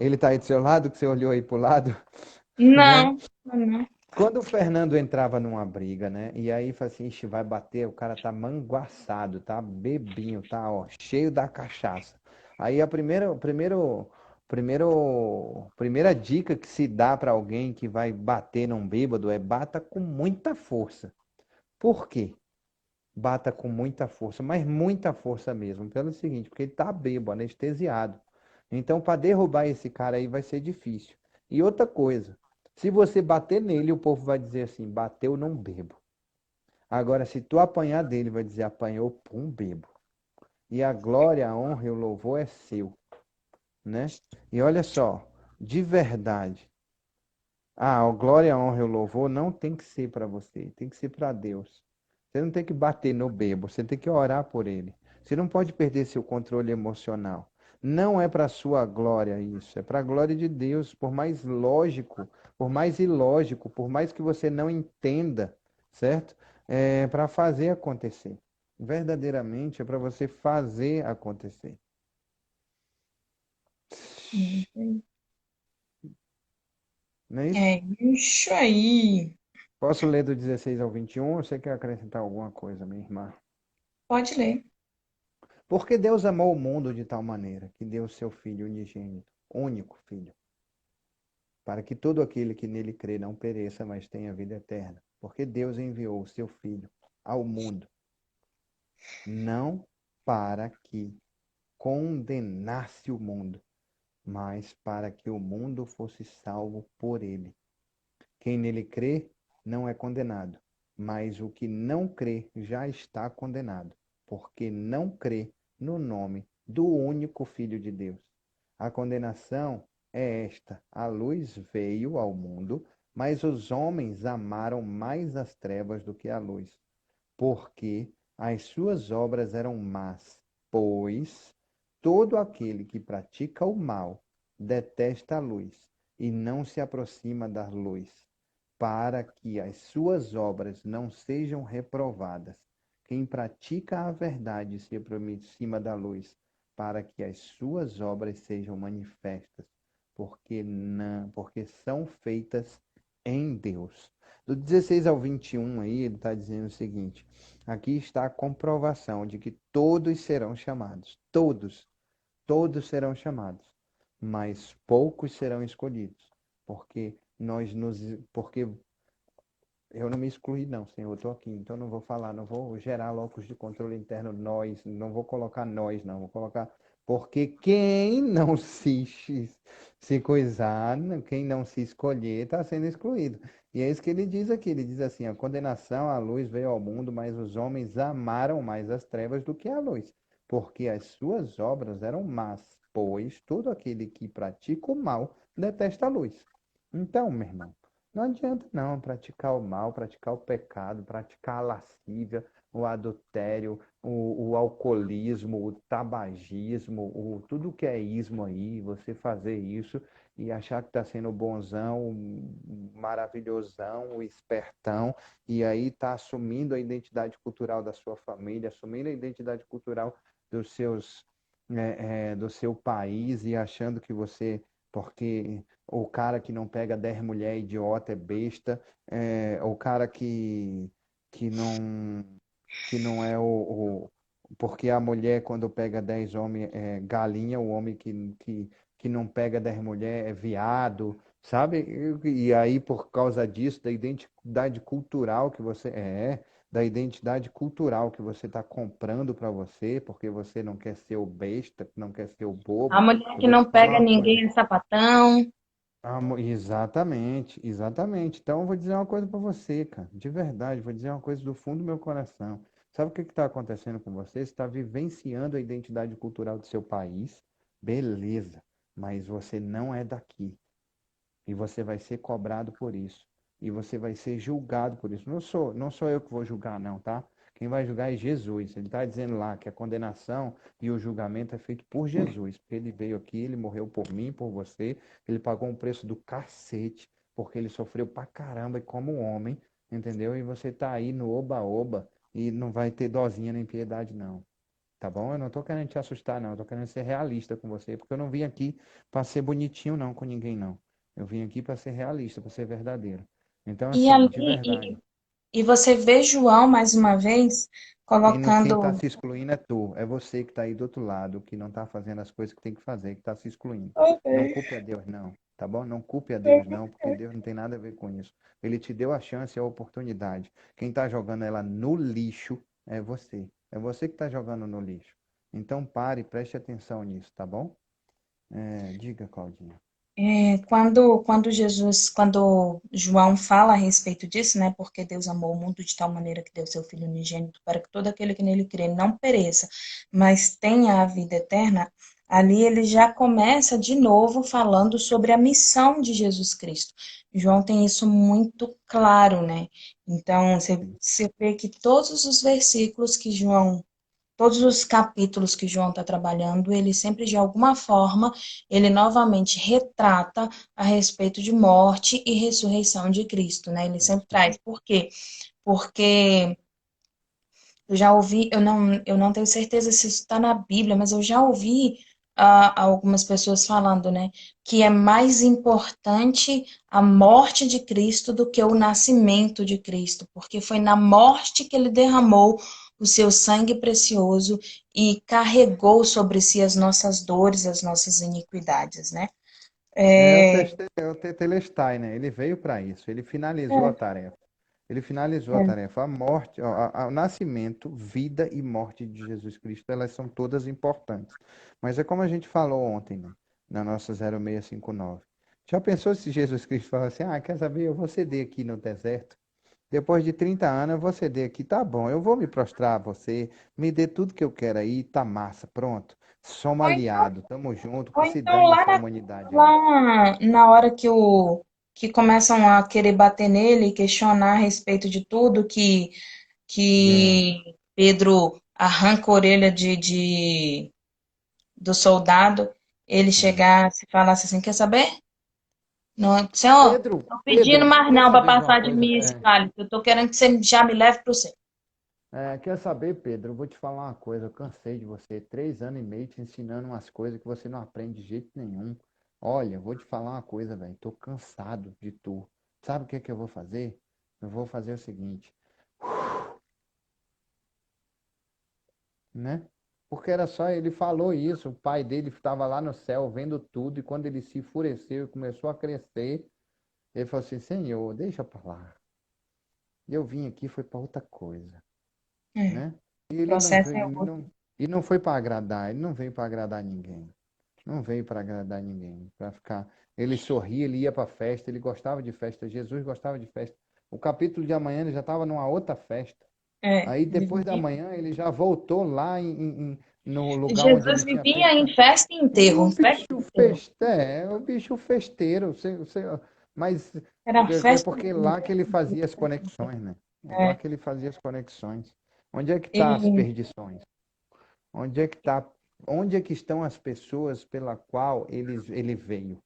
Ele tá aí do seu lado, que você olhou aí pro lado, né? Não, não. Quando o Fernando entrava numa briga, né? E aí fala assim, ixi, vai bater, o cara tá manguaçado, tá bebinho, tá, ó, cheio da cachaça. Aí a primeira dica que se dá para alguém que vai bater num bêbado é bata com muita força. Por quê? Bata com muita força, mas muita força mesmo, pelo seguinte, porque ele tá bêbado, anestesiado. Então, para derrubar esse cara aí vai ser difícil. E outra coisa, se você bater nele, o povo vai dizer assim, bateu, não bebo. Agora, se tu apanhar dele, vai dizer, apanhou, pum, bebo. E a glória, a honra e o louvor é seu, né? E olha só, de verdade, a glória, a honra e o louvor não tem que ser para você, tem que ser para Deus. Você não tem que bater no bebo, você tem que orar por ele. Você não pode perder seu controle emocional. Não é para sua glória isso, é para a glória de Deus, por mais lógico, por mais ilógico, por mais que você não entenda, certo? É para fazer acontecer. Verdadeiramente é para você fazer acontecer. Não é isso? É isso aí. Posso ler do 16 ao 21? Ou você quer acrescentar alguma coisa, minha irmã? Pode ler. Porque Deus amou o mundo de tal maneira que deu o seu Filho unigênito, único Filho, para que todo aquele que nele crê não pereça, mas tenha vida eterna. Porque Deus enviou o seu Filho ao mundo, não para que condenasse o mundo, mas para que o mundo fosse salvo por ele. Quem nele crê não é condenado, mas o que não crê já está condenado, porque não crê no nome do único Filho de Deus. A condenação é esta: a luz veio ao mundo, mas os homens amaram mais as trevas do que a luz, porque as suas obras eram más. Pois todo aquele que pratica o mal detesta a luz e não se aproxima da luz, para que as suas obras não sejam reprovadas. Quem pratica a verdade se aproxima da luz, para que as suas obras sejam manifestas, porque são feitas em Deus. Do 16 ao 21 aí, ele está dizendo o seguinte: aqui está a comprovação de que todos serão chamados, todos serão chamados, mas poucos serão escolhidos, porque eu não me excluí, não, Senhor, eu estou aqui, então não vou falar, não vou gerar locus de controle interno nós, não vou colocar nós, não, vou colocar, porque quem não se coisar, quem não se escolher, está sendo excluído. E é isso que ele diz aqui, ele diz assim: a condenação à luz veio ao mundo, mas os homens amaram mais as trevas do que a luz, porque as suas obras eram más, pois todo aquele que pratica o mal detesta a luz. Então, meu irmão, não adianta não praticar o mal, praticar o pecado, praticar a lascívia, o adultério, o alcoolismo, o tabagismo, tudo que é ismo aí, você fazer isso e achar que está sendo bonzão, maravilhosão, o espertão, e aí está assumindo a identidade cultural da sua família, assumindo a identidade cultural dos do seu país e achando que você, porque o cara que não pega 10 mulheres idiota é besta, o cara que não, que não é porque a mulher, quando pega 10 homens, é galinha, o homem que não pega 10 mulheres é viado, sabe? E aí, por causa disso, da identidade cultural que você da identidade cultural que você está comprando para você, porque você não quer ser o besta, não quer ser o A bobo. mulher Eu que vou te não falar pega uma coisa. ninguém é sapatão. Exatamente, exatamente. Então, eu vou dizer uma coisa para você, cara, de verdade, vou dizer uma coisa do fundo do meu coração. Sabe o que está acontecendo com você? Você está vivenciando a identidade cultural do seu país, beleza, mas você não é daqui. E você vai ser cobrado por isso. E você vai ser julgado por isso. Não sou eu que vou julgar, não, tá? Quem vai julgar é Jesus. Ele está dizendo lá que a condenação e o julgamento é feito por Jesus. Porque ele veio aqui, ele morreu por mim, por você. Ele pagou um preço do cacete, porque ele sofreu pra caramba e como homem, entendeu? E você tá aí no oba-oba e não vai ter dozinha nem piedade, não. Tá bom? Eu não tô querendo te assustar, não. Eu tô querendo ser realista com você, porque eu não vim aqui para ser bonitinho, não, com ninguém, não. Eu vim aqui para ser realista, para ser verdadeiro. Então, E assim, ali, de verdade. e você vê João mais uma vez Quem está colocando. se excluindo é tu, é você que está aí do outro lado, que não está fazendo as coisas que tem que fazer, que está se excluindo. Não culpe a Deus, não, tá bom? Não culpe a Deus, não, porque Deus não tem nada a ver com isso. Ele te deu a chance e a oportunidade. Quem está jogando ela no lixo é você. É você que está jogando no lixo. Então pare e preste atenção nisso, tá bom? Diga, Claudinha. Quando João fala a respeito disso, né? Porque Deus amou o mundo de tal maneira que deu seu Filho unigênito para que todo aquele que nele crê não pereça, mas tenha a vida eterna. Ali ele já começa de novo falando sobre a missão de Jesus Cristo. João tem isso muito claro, né? Então, você vê que todos os versículos que João todos os capítulos que João está trabalhando, ele sempre, de alguma forma, ele novamente retrata a respeito de morte e ressurreição de Cristo, né? Ele sempre Isso. traz. Por quê? Porque eu já ouvi, eu não tenho certeza se isso está na Bíblia, mas eu já ouvi algumas pessoas falando, né, que é mais importante a morte de Cristo do que o nascimento de Cristo, porque foi na morte que ele derramou o seu sangue precioso e carregou sobre si as nossas dores, as nossas iniquidades, né? É o Tetelestai, né? Ele veio para isso, ele finalizou a É, tarefa. Ele finalizou a é. tarefa. A morte, o nascimento, vida e morte de Jesus Cristo, elas são todas importantes. Mas é como a gente falou ontem, né? Na nossa 0659. Já pensou se Jesus Cristo falasse assim, quer saber, eu vou ceder aqui no deserto. Depois de 30 anos, eu vou ceder aqui, tá bom, eu vou me prostrar a você, me dê tudo que eu quero aí, tá massa, pronto. Somos Ou então, aliados, tamo junto, ou que se então dane lá essa humanidade aí. na hora que começam a querer bater nele e questionar a respeito de tudo, É, que Pedro arranca a orelha do soldado, ele é. chegasse e falasse assim, quer saber? Não, senhor, Pedro, tô pedindo Pedro, mais quer não para saber de uma passar de coisa? mim esse cálice. Eu tô querendo que você já me leve pro céu. Quer saber, Pedro? Eu vou te falar uma coisa. Eu cansei de você. 3 anos e meio te ensinando umas coisas que você não aprende de jeito nenhum. Olha, eu vou te falar uma coisa, velho. Tô cansado de tu. Sabe o que é que eu vou fazer? Eu vou fazer o seguinte, né? Porque era só ele falou isso. O pai dele estava lá no céu vendo tudo. E quando ele se enfureceu e começou a crescer, ele falou assim: Senhor, deixa pra lá. Eu vim aqui foi para outra coisa, É, né? E o ele não processo veio, é outro. e não foi para agradar, ele não veio para agradar ninguém. Não veio para agradar ninguém, para ficar. Ele sorria, ele ia para festa, ele gostava de festa. Jesus gostava de festa. O capítulo de amanhã ele já estava numa outra festa. É, Aí ele depois da vivia, manhã ele já voltou lá no lugar onde ele Jesus tinha vivia feito. em festa e E enterro, o um festa e bicho enterro. o bicho festeiro. Mas Era é festa porque e lá que ele enterro. fazia as conexões, né? É lá É, que ele fazia as conexões. Onde é que tá as e perdições? Onde é que tá, onde é que estão as pessoas pela qual ele veio?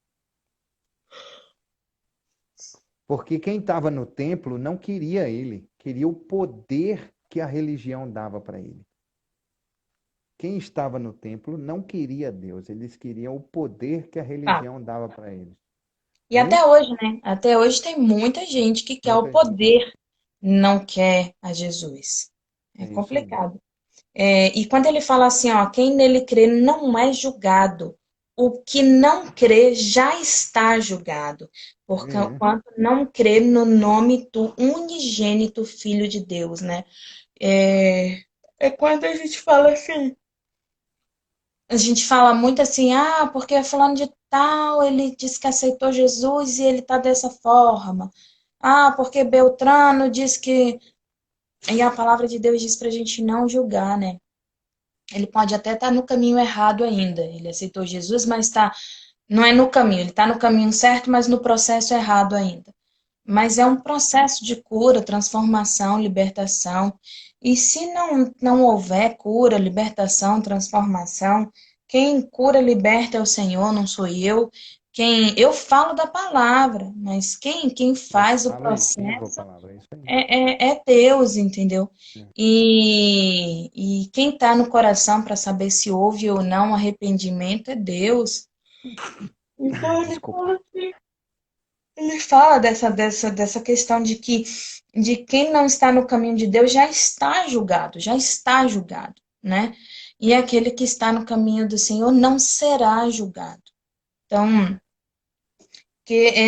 Porque quem estava no templo não queria ele, queria o poder que a religião dava para ele. Quem estava no templo não queria Deus, eles queriam o poder que a tá. religião dava para eles. E Não é até isso? hoje, né? Até hoje tem muita gente que quer o Muita gente. poder, não quer a Jesus. É É isso aí. complicado. É, e quando ele fala assim, ó, quem nele crê não é julgado. O que não crê já está julgado, porque É. quanto não crê no nome do unigênito Filho de Deus, né? É, é quando a gente fala assim, a gente fala muito assim, porque fulano de tal, ele disse que aceitou Jesus e ele tá dessa forma. Porque Beltrano diz que. E a palavra de Deus diz pra gente não julgar, né? Ele pode até estar no caminho errado ainda. Ele aceitou Jesus, mas não é no caminho. Ele está no caminho certo, mas no processo errado ainda. Mas é um processo de cura, transformação, libertação. E se não houver cura, libertação, transformação, quem cura, liberta é o Senhor, não sou eu. Eu falo da palavra, mas quem Você faz o fala e viva a processo palavra, é isso aí. é Deus, entendeu? É. E quem está no coração para saber se houve ou não arrependimento é Deus. Então Desculpa. ele fala dessa questão de quem não está no caminho de Deus já está julgado, né? E aquele que está no caminho do Senhor não será julgado. Então,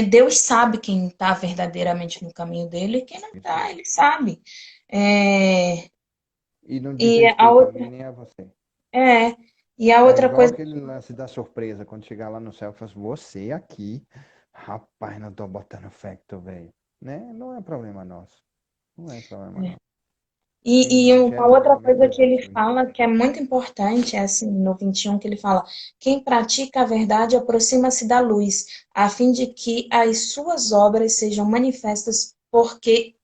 Deus sabe quem está verdadeiramente no caminho dele e quem não Isso está, aí. ele sabe. É, E não diz e a respeito a outra, mim nem a você. é, e a É outra igual coisa, aquele lance da surpresa, quando chegar lá no céu, fala assim, você aqui, rapaz, não tô botando fé que tu veio. Né? Não é problema nosso. Não é problema é, nosso. e Quem uma gera o outra julgamento coisa é que Deus. ele fala que é muito importante, é assim, no 21 que ele fala, quem pratica a verdade aproxima-se da luz, a fim de que as suas obras sejam manifestas porque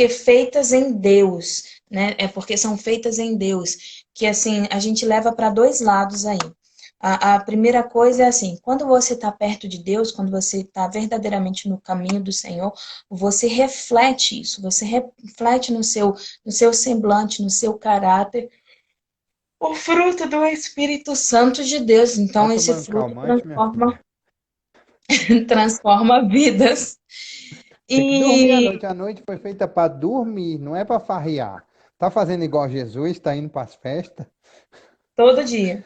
feitas em Deus, né? É porque são feitas em Deus, que assim, a gente leva para dois lados aí. A primeira coisa é assim, quando você está perto de Deus, quando você está verdadeiramente no caminho do Senhor, você reflete isso, você reflete no seu semblante, no seu caráter, o fruto do Espírito Santo de Deus. Tá Então, esse tomando fruto calmante, minha transforma, filha? transforma vidas. Tem que dormir à E noite. A noite foi feita para dormir, não é para farrear. Tá fazendo igual Jesus, tá indo para as festas? Todo dia.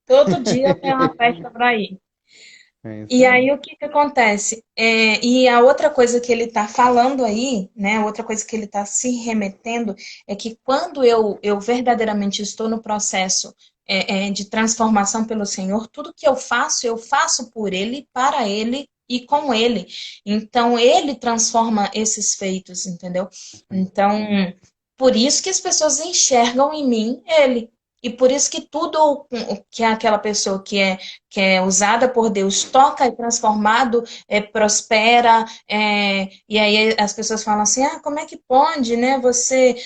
Todo dia eu tenho uma festa para ir. É isso E aí. aí o que que acontece? E a outra coisa que ele está falando aí, né? A outra coisa que ele está se remetendo é que quando eu verdadeiramente estou no processo de transformação pelo Senhor, tudo que eu faço por Ele, para Ele e com Ele. Então Ele transforma esses feitos, entendeu? Isso aí. Então, por isso que as pessoas enxergam em mim Ele. E por isso que tudo que aquela pessoa que é usada por Deus, toca, é transformado, prospera, e aí as pessoas falam assim, ah, como é que pode, né? Você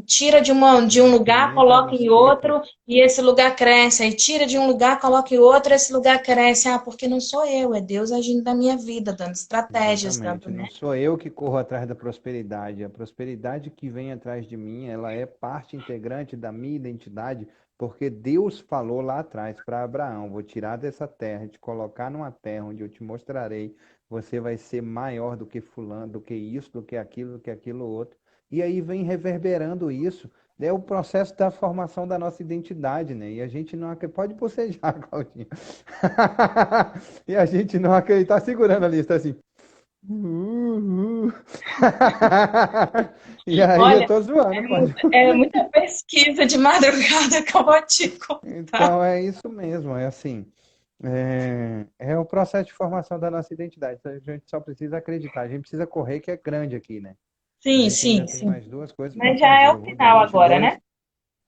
tira de um lugar, Entra coloca no em ciclo. outro, e esse lugar cresce, aí tira de um lugar, coloca em outro, esse lugar cresce. Ah, porque não sou eu, é Deus agindo na minha vida, dando estratégias, dando, Exatamente. Não né? sou eu que corro atrás da prosperidade. A prosperidade que vem atrás de mim, ela é parte integrante da minha identidade, porque Deus falou lá atrás para Abraão: vou tirar dessa terra, te colocar numa terra onde eu te mostrarei. Você vai ser maior do que fulano, do que isso, do que aquilo outro. E aí vem reverberando isso. É o processo da formação da nossa identidade, né? E a gente não acredita. Pode bocejar, Claudinho. E a gente não acredita. Tá segurando a lista assim. Uhul. E aí eu Olha, tô zoando, pode. é muita pesquisa de madrugada que eu vou te contar. Então é isso mesmo, é assim. É o processo de formação da nossa identidade. A gente só precisa acreditar. A gente precisa correr, que é grande aqui, né? A Sim, gente ainda sim, tem sim. mais duas coisas para Mas já é fazer. o Eu vou do final agora, 22. né?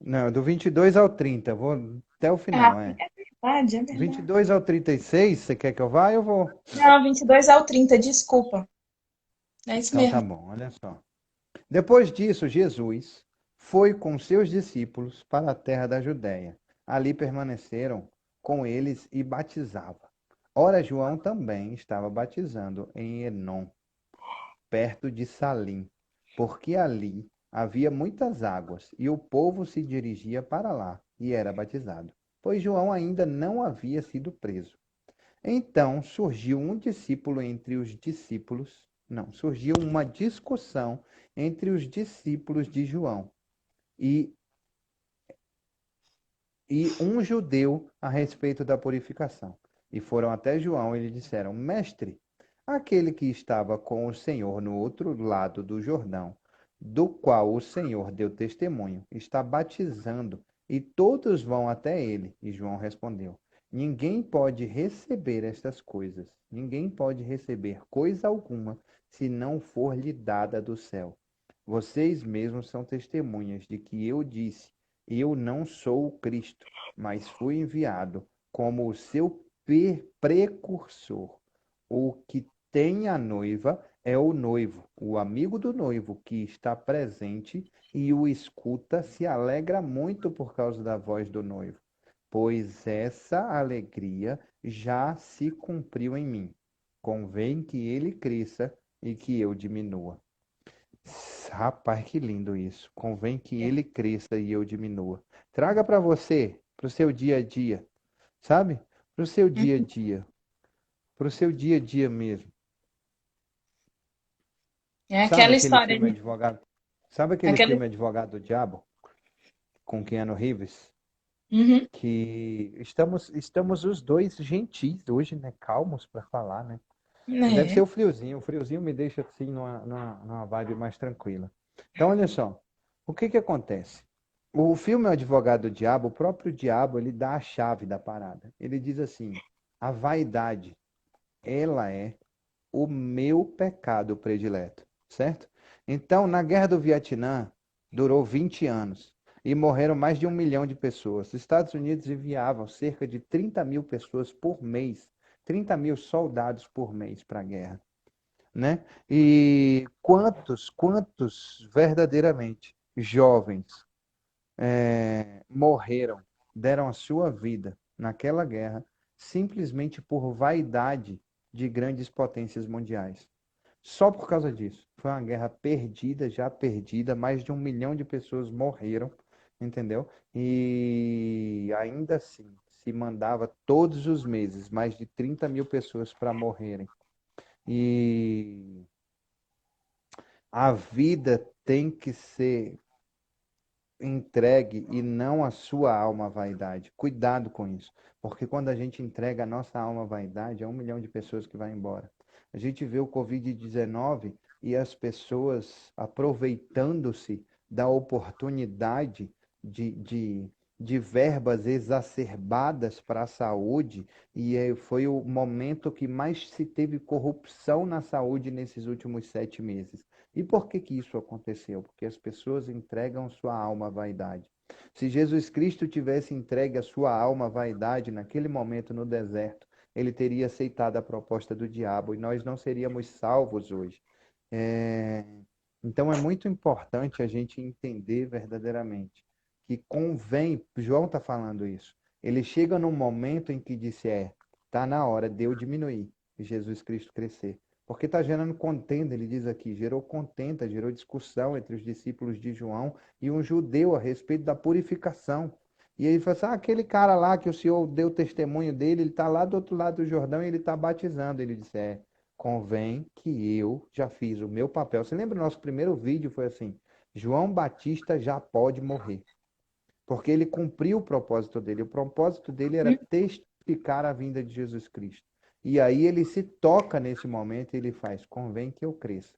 Não, do 22 ao 30. Vou até o Ah, final, é. é verdade, é Do verdade. 22 ao 36, você quer que eu vá? Eu vou. Não, 22 ao 30, desculpa. É isso Então tá mesmo. bom, olha só. Depois disso, Jesus foi com seus discípulos para a terra da Judéia. Ali permaneceram com eles e batizava. Ora, João também estava batizando em Enom, perto de Salim, porque ali havia muitas águas e o povo se dirigia para lá e era batizado, pois João ainda não havia sido preso. Então surgiu um discípulo entre os discípulos, não, surgiu uma discussão entre os discípulos de João e, e um judeu a respeito da purificação. E foram até João e lhe disseram: Mestre, aquele que estava com o Senhor no outro lado do Jordão, do qual o Senhor deu testemunho, está batizando, e todos vão até ele. E João respondeu: Ninguém pode receber estas coisas, ninguém pode receber coisa alguma, se não for lhe dada do céu. Vocês mesmos são testemunhas de que eu disse: Eu não sou o Cristo, mas fui enviado como o seu precursor. O que tem a noiva é o noivo, o amigo do noivo que está presente e o escuta se alegra muito por causa da voz do noivo, pois essa alegria já se cumpriu em mim. Convém que ele cresça e que eu diminua. Rapaz, que lindo isso. Convém que ele cresça e eu diminua. Traga para você, para o seu dia a dia, sabe? Para o seu dia a dia, para o seu dia a dia mesmo. É Sabe aquela aquele história filme de. Advogado? Sabe aquele Aquela... filme Advogado do Diabo com Keanu Reeves? Uhum. Que estamos os dois gentis hoje, né? Calmos para falar, né? Deve ser É. o friozinho. O friozinho me deixa assim numa vibe mais tranquila. Então, olha só. O que que acontece? O filme O Advogado do Diabo, o próprio diabo, ele dá a chave da parada. Ele diz assim: a vaidade, ela é o meu pecado predileto, certo? Então, na Guerra do Vietnã, durou 20 anos e morreram mais de 1 milhão de pessoas. Os Estados Unidos enviavam cerca de 30 mil pessoas por mês, 30 mil soldados por mês para a guerra, né? E quantos verdadeiramente jovens morreram, deram a sua vida naquela guerra simplesmente por vaidade de grandes potências mundiais. Só por causa disso. Foi uma guerra perdida, já perdida, mais de 1 milhão de pessoas morreram, entendeu? E ainda assim, se mandava todos os meses mais de 30 mil pessoas para morrerem. E a vida tem que ser entregue e não a sua alma à vaidade. Cuidado com isso, porque quando a gente entrega a nossa alma à vaidade, é 1 milhão de pessoas que vai embora. A gente vê o Covid-19 e as pessoas aproveitando-se da oportunidade de, de verbas exacerbadas para a saúde, e foi o momento que mais se teve corrupção na saúde nesses últimos 7 meses. E por que que isso aconteceu? Porque as pessoas entregam sua alma à vaidade. Se Jesus Cristo tivesse entregue a sua alma à vaidade naquele momento no deserto, ele teria aceitado a proposta do diabo e nós não seríamos salvos hoje. É, Então é muito importante a gente entender verdadeiramente que convém, João está falando isso, ele chega num momento em que disse, está na hora de eu diminuir e Jesus Cristo crescer. Porque está gerando contenda, ele diz aqui, gerou contenda, gerou discussão entre os discípulos de João e um judeu a respeito da purificação. E ele falou assim, aquele cara lá que o Senhor deu testemunho dele, ele está lá do outro lado do Jordão e ele está batizando. Ele disse, convém que eu já fiz o meu papel. Você lembra o nosso primeiro vídeo? Foi assim, João Batista já pode morrer. Porque ele cumpriu o propósito dele. O propósito dele era testificar a vinda de Jesus Cristo. E aí ele se toca nesse momento e ele faz, convém que eu cresça.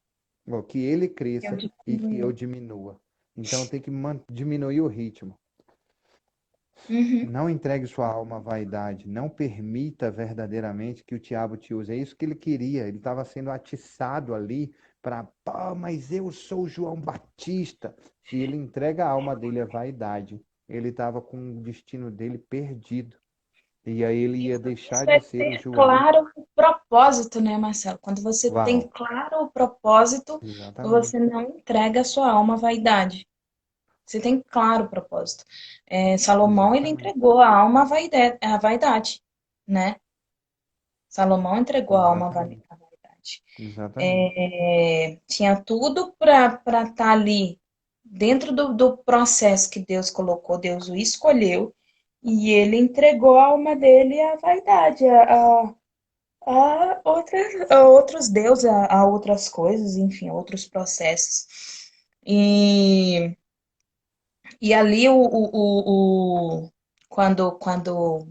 Ou que ele Eu cresça e que eu diminuí. diminua. Então tem que diminuir o ritmo. Uhum. Não entregue sua alma à vaidade. Não permita verdadeiramente que o diabo te use. É isso que ele queria. Ele estava sendo atiçado ali para, mas eu sou João Batista. Se ele entrega a alma dele à vaidade, ele estava com o destino dele perdido. E aí ele ia Isso deixar de é ser o ter João. claro o propósito, né, Marcelo? Quando você tem Uau, claro o propósito, você exatamente. não entrega a sua alma à vaidade. Você tem claro o propósito. Salomão, ele Exatamente. entregou a alma à vaidade, né? Salomão entregou a alma Exatamente. à vaidade. Exatamente. Tinha tudo para estar ali dentro do processo que Deus colocou, Deus o escolheu, e ele entregou a alma dele à vaidade, a outros deuses, a outras coisas, enfim, a outros processos. E, e ali quando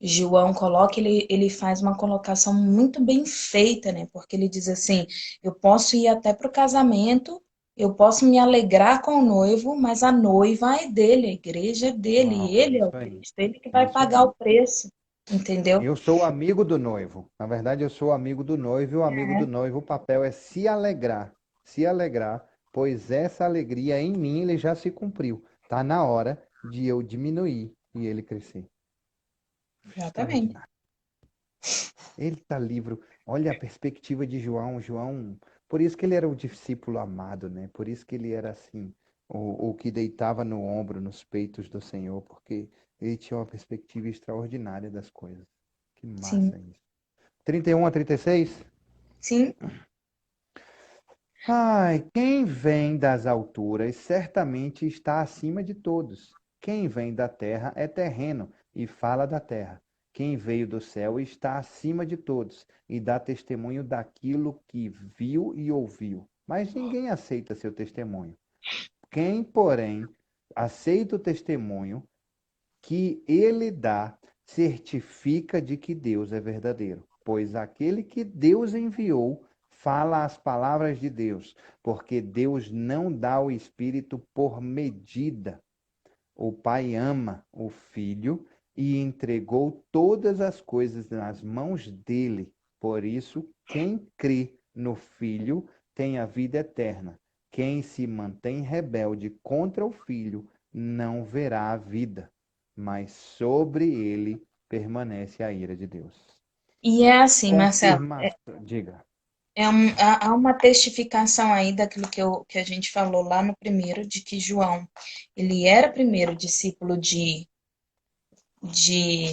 João coloca, ele faz uma colocação muito bem feita, né? Porque ele diz assim: eu posso ir até para o casamento, eu posso me alegrar com o noivo, mas a noiva é dele, a igreja é dele, Uau, é ele é o isso aí. Cristo, ele que É vai isso pagar aí. o preço, entendeu? Eu sou amigo do noivo. Na verdade, eu sou amigo do noivo e o amigo do noivo, o papel é se alegrar, pois essa alegria em mim ele já se cumpriu. Tá na hora de eu diminuir e ele crescer. Exatamente. Extraordinário. Ele está livre. Olha a perspectiva de João. João, por isso que ele era o discípulo amado, né? Por isso que ele era assim, o que deitava no ombro, nos peitos do Senhor, porque ele tinha uma perspectiva extraordinária das coisas. Que Sim, massa isso. 31 a 36. sim. Ai, quem vem das alturas certamente está acima de todos. Quem vem da terra é terreno e fala da terra. Quem veio do céu está acima de todos e dá testemunho daquilo que viu e ouviu. Mas ninguém aceita seu testemunho. Quem, porém, aceita o testemunho que ele dá, certifica de que Deus é verdadeiro, pois aquele que Deus enviou fala as palavras de Deus, porque Deus não dá o Espírito por medida. O Pai ama o Filho e entregou todas as coisas nas mãos dele. Por isso, quem crê no Filho tem a vida eterna. Quem se mantém rebelde contra o Filho não verá a vida, mas sobre ele permanece a ira de Deus. E é assim, Marcelo, Confirmação, diga. há uma testificação aí daquilo que a gente falou lá no primeiro, de que João, ele era primeiro discípulo de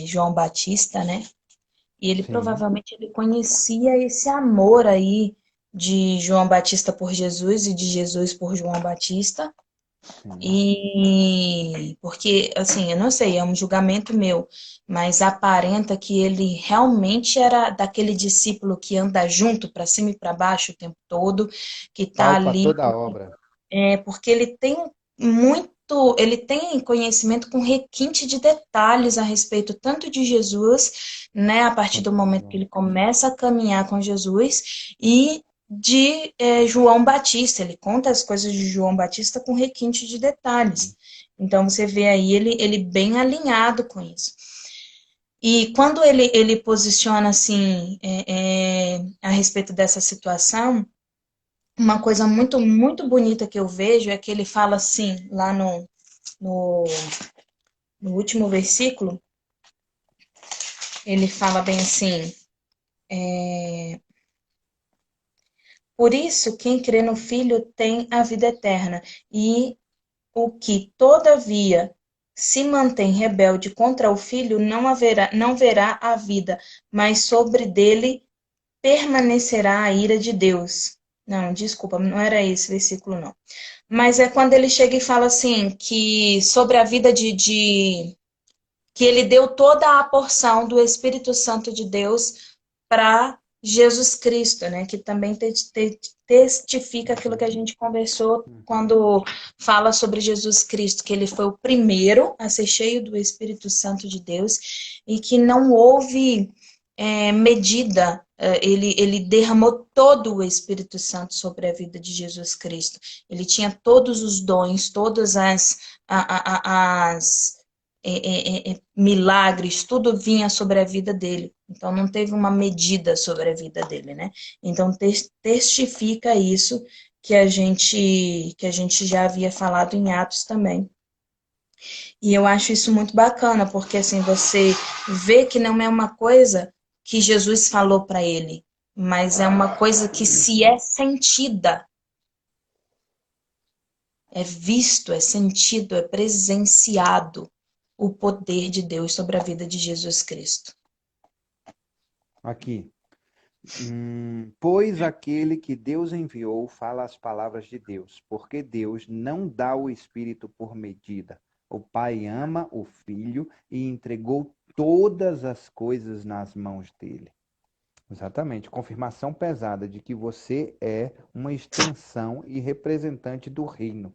João Batista, né? E ele Sim, provavelmente ele conhecia esse amor aí de João Batista por Jesus e de Jesus por João Batista. sim. E porque, assim, eu não sei, é um julgamento meu, mas aparenta que ele realmente era daquele discípulo que anda junto para cima e para baixo o tempo todo, que está Palpa ali, toda a obra. porque ele tem muito ele tem conhecimento com requinte de detalhes a respeito tanto de Jesus, né, a partir do momento que ele começa a caminhar com Jesus, e de João Batista. Ele conta as coisas de João Batista com requinte de detalhes. Então você vê aí ele bem alinhado com isso. E quando ele posiciona assim a respeito dessa situação, uma coisa muito, muito bonita que eu vejo é que ele fala assim, lá no, no último versículo, ele fala bem assim, por isso quem crê no Filho tem a vida eterna, e o que, todavia, se mantém rebelde contra o Filho não verá a vida, mas sobre dele permanecerá a ira de Deus. Não, desculpa, não era esse versículo, não. Mas é quando ele chega e fala assim, que sobre a vida que ele deu toda a porção do Espírito Santo de Deus para Jesus Cristo, né? Que também testifica aquilo que a gente conversou quando fala sobre Jesus Cristo, que ele foi o primeiro a ser cheio do Espírito Santo de Deus e que não houve medida. Ele derramou todo o Espírito Santo sobre a vida de Jesus Cristo. Ele tinha todos os dons, todas as milagres, tudo vinha sobre a vida dele. Então não teve uma medida sobre a vida dele, né? Então testifica isso que a gente já havia falado em Atos também. E eu acho isso muito bacana, porque assim você vê que não é uma coisa que Jesus falou para ele, mas é uma coisa que se é sentida, é visto, é sentido, é presenciado o poder de Deus sobre a vida de Jesus Cristo. Aqui. Pois aquele que Deus enviou fala as palavras de Deus, porque Deus não dá o Espírito por medida. O Pai ama o Filho e entregou todas as coisas nas mãos dele. Exatamente, confirmação pesada de que você é uma extensão e representante do reino.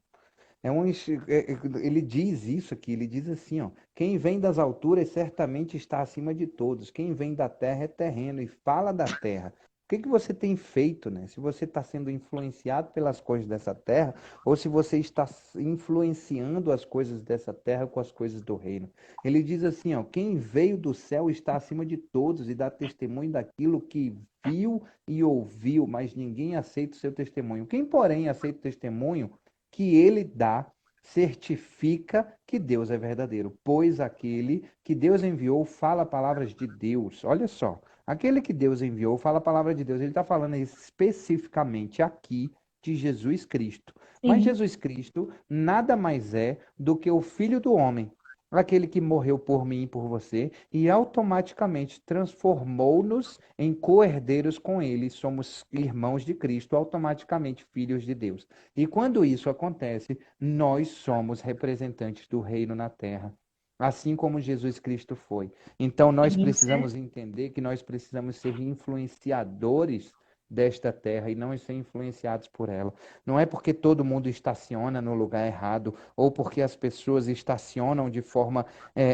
Ele diz isso aqui, ele diz assim, ó, quem vem das alturas certamente está acima de todos, quem vem da terra é terreno e fala da terra. O que que você tem feito, né? Se você está sendo influenciado pelas coisas dessa terra, ou se você está influenciando as coisas dessa terra com as coisas do reino. Ele diz assim, ó, quem veio do céu está acima de todos e dá testemunho daquilo que viu e ouviu, mas ninguém aceita o seu testemunho. Quem, porém, aceita o testemunho que ele dá, certifica que Deus é verdadeiro, pois aquele que Deus enviou fala palavras de Deus. Olha só, aquele que Deus enviou fala a palavra de Deus. Ele está falando especificamente aqui de Jesus Cristo. Mas Sim. Jesus Cristo nada mais é do que o Filho do Homem, aquele que morreu por mim e por você, e automaticamente transformou-nos em co-herdeiros com ele. Somos irmãos de Cristo, automaticamente filhos de Deus. E quando isso acontece, nós somos representantes do reino na terra. Assim como Jesus Cristo foi. Então, nós Isso é precisamos entender que nós precisamos ser influenciadores desta terra e não ser influenciados por ela. Não é porque todo mundo estaciona no lugar errado ou porque as pessoas estacionam de forma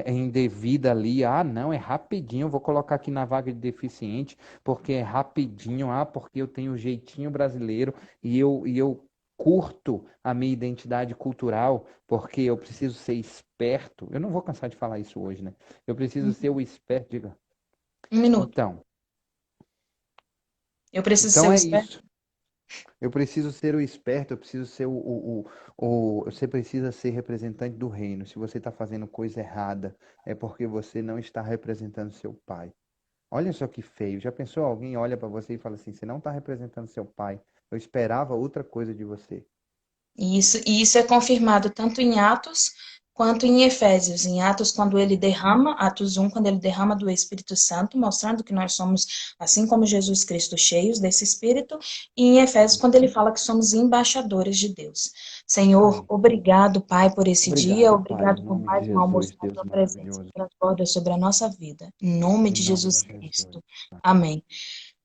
indevida ali. Ah, não, é rapidinho, vou colocar aqui na vaga de deficiente porque é rapidinho. Ah, porque eu tenho o jeitinho brasileiro e eu curto a minha identidade cultural porque eu preciso ser esperto. Eu não vou cansar de falar isso hoje, né? Eu preciso ser o esperto. Diga. um minuto. Então, Eu preciso ser então o é esperto. isso. Eu preciso ser o esperto, eu preciso ser você precisa ser representante do reino. Se você está fazendo coisa errada, é porque você não está representando seu pai. Olha só que feio. Já pensou alguém olha para você e fala assim: você não está representando seu pai. Eu esperava outra coisa de você. E isso é confirmado tanto em Atos quanto em Efésios. Em Atos, quando ele derrama, Atos 1, quando ele derrama do Espírito Santo, mostrando que nós somos, assim como Jesus Cristo, cheios desse Espírito, e em Efésios, quando ele fala que somos embaixadores de Deus. Senhor, Aí. obrigado, Pai, por esse dia, Obrigado, Pai, em obrigado por nome de mais um almoço Jesus, na Deus tua presença, que maravilhoso. transborda sobre a nossa vida. Em nome Em de nome Jesus de Jesus. Cristo. Amém.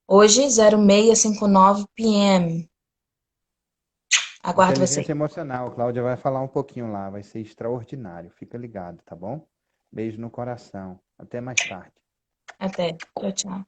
Hoje, 0659 p.m. Aguardo você. Inteligência emocional, Cláudia vai falar um pouquinho lá, vai ser extraordinário. Fica ligado, tá bom? Beijo no coração. Até mais tarde. Até. Tchau, tchau.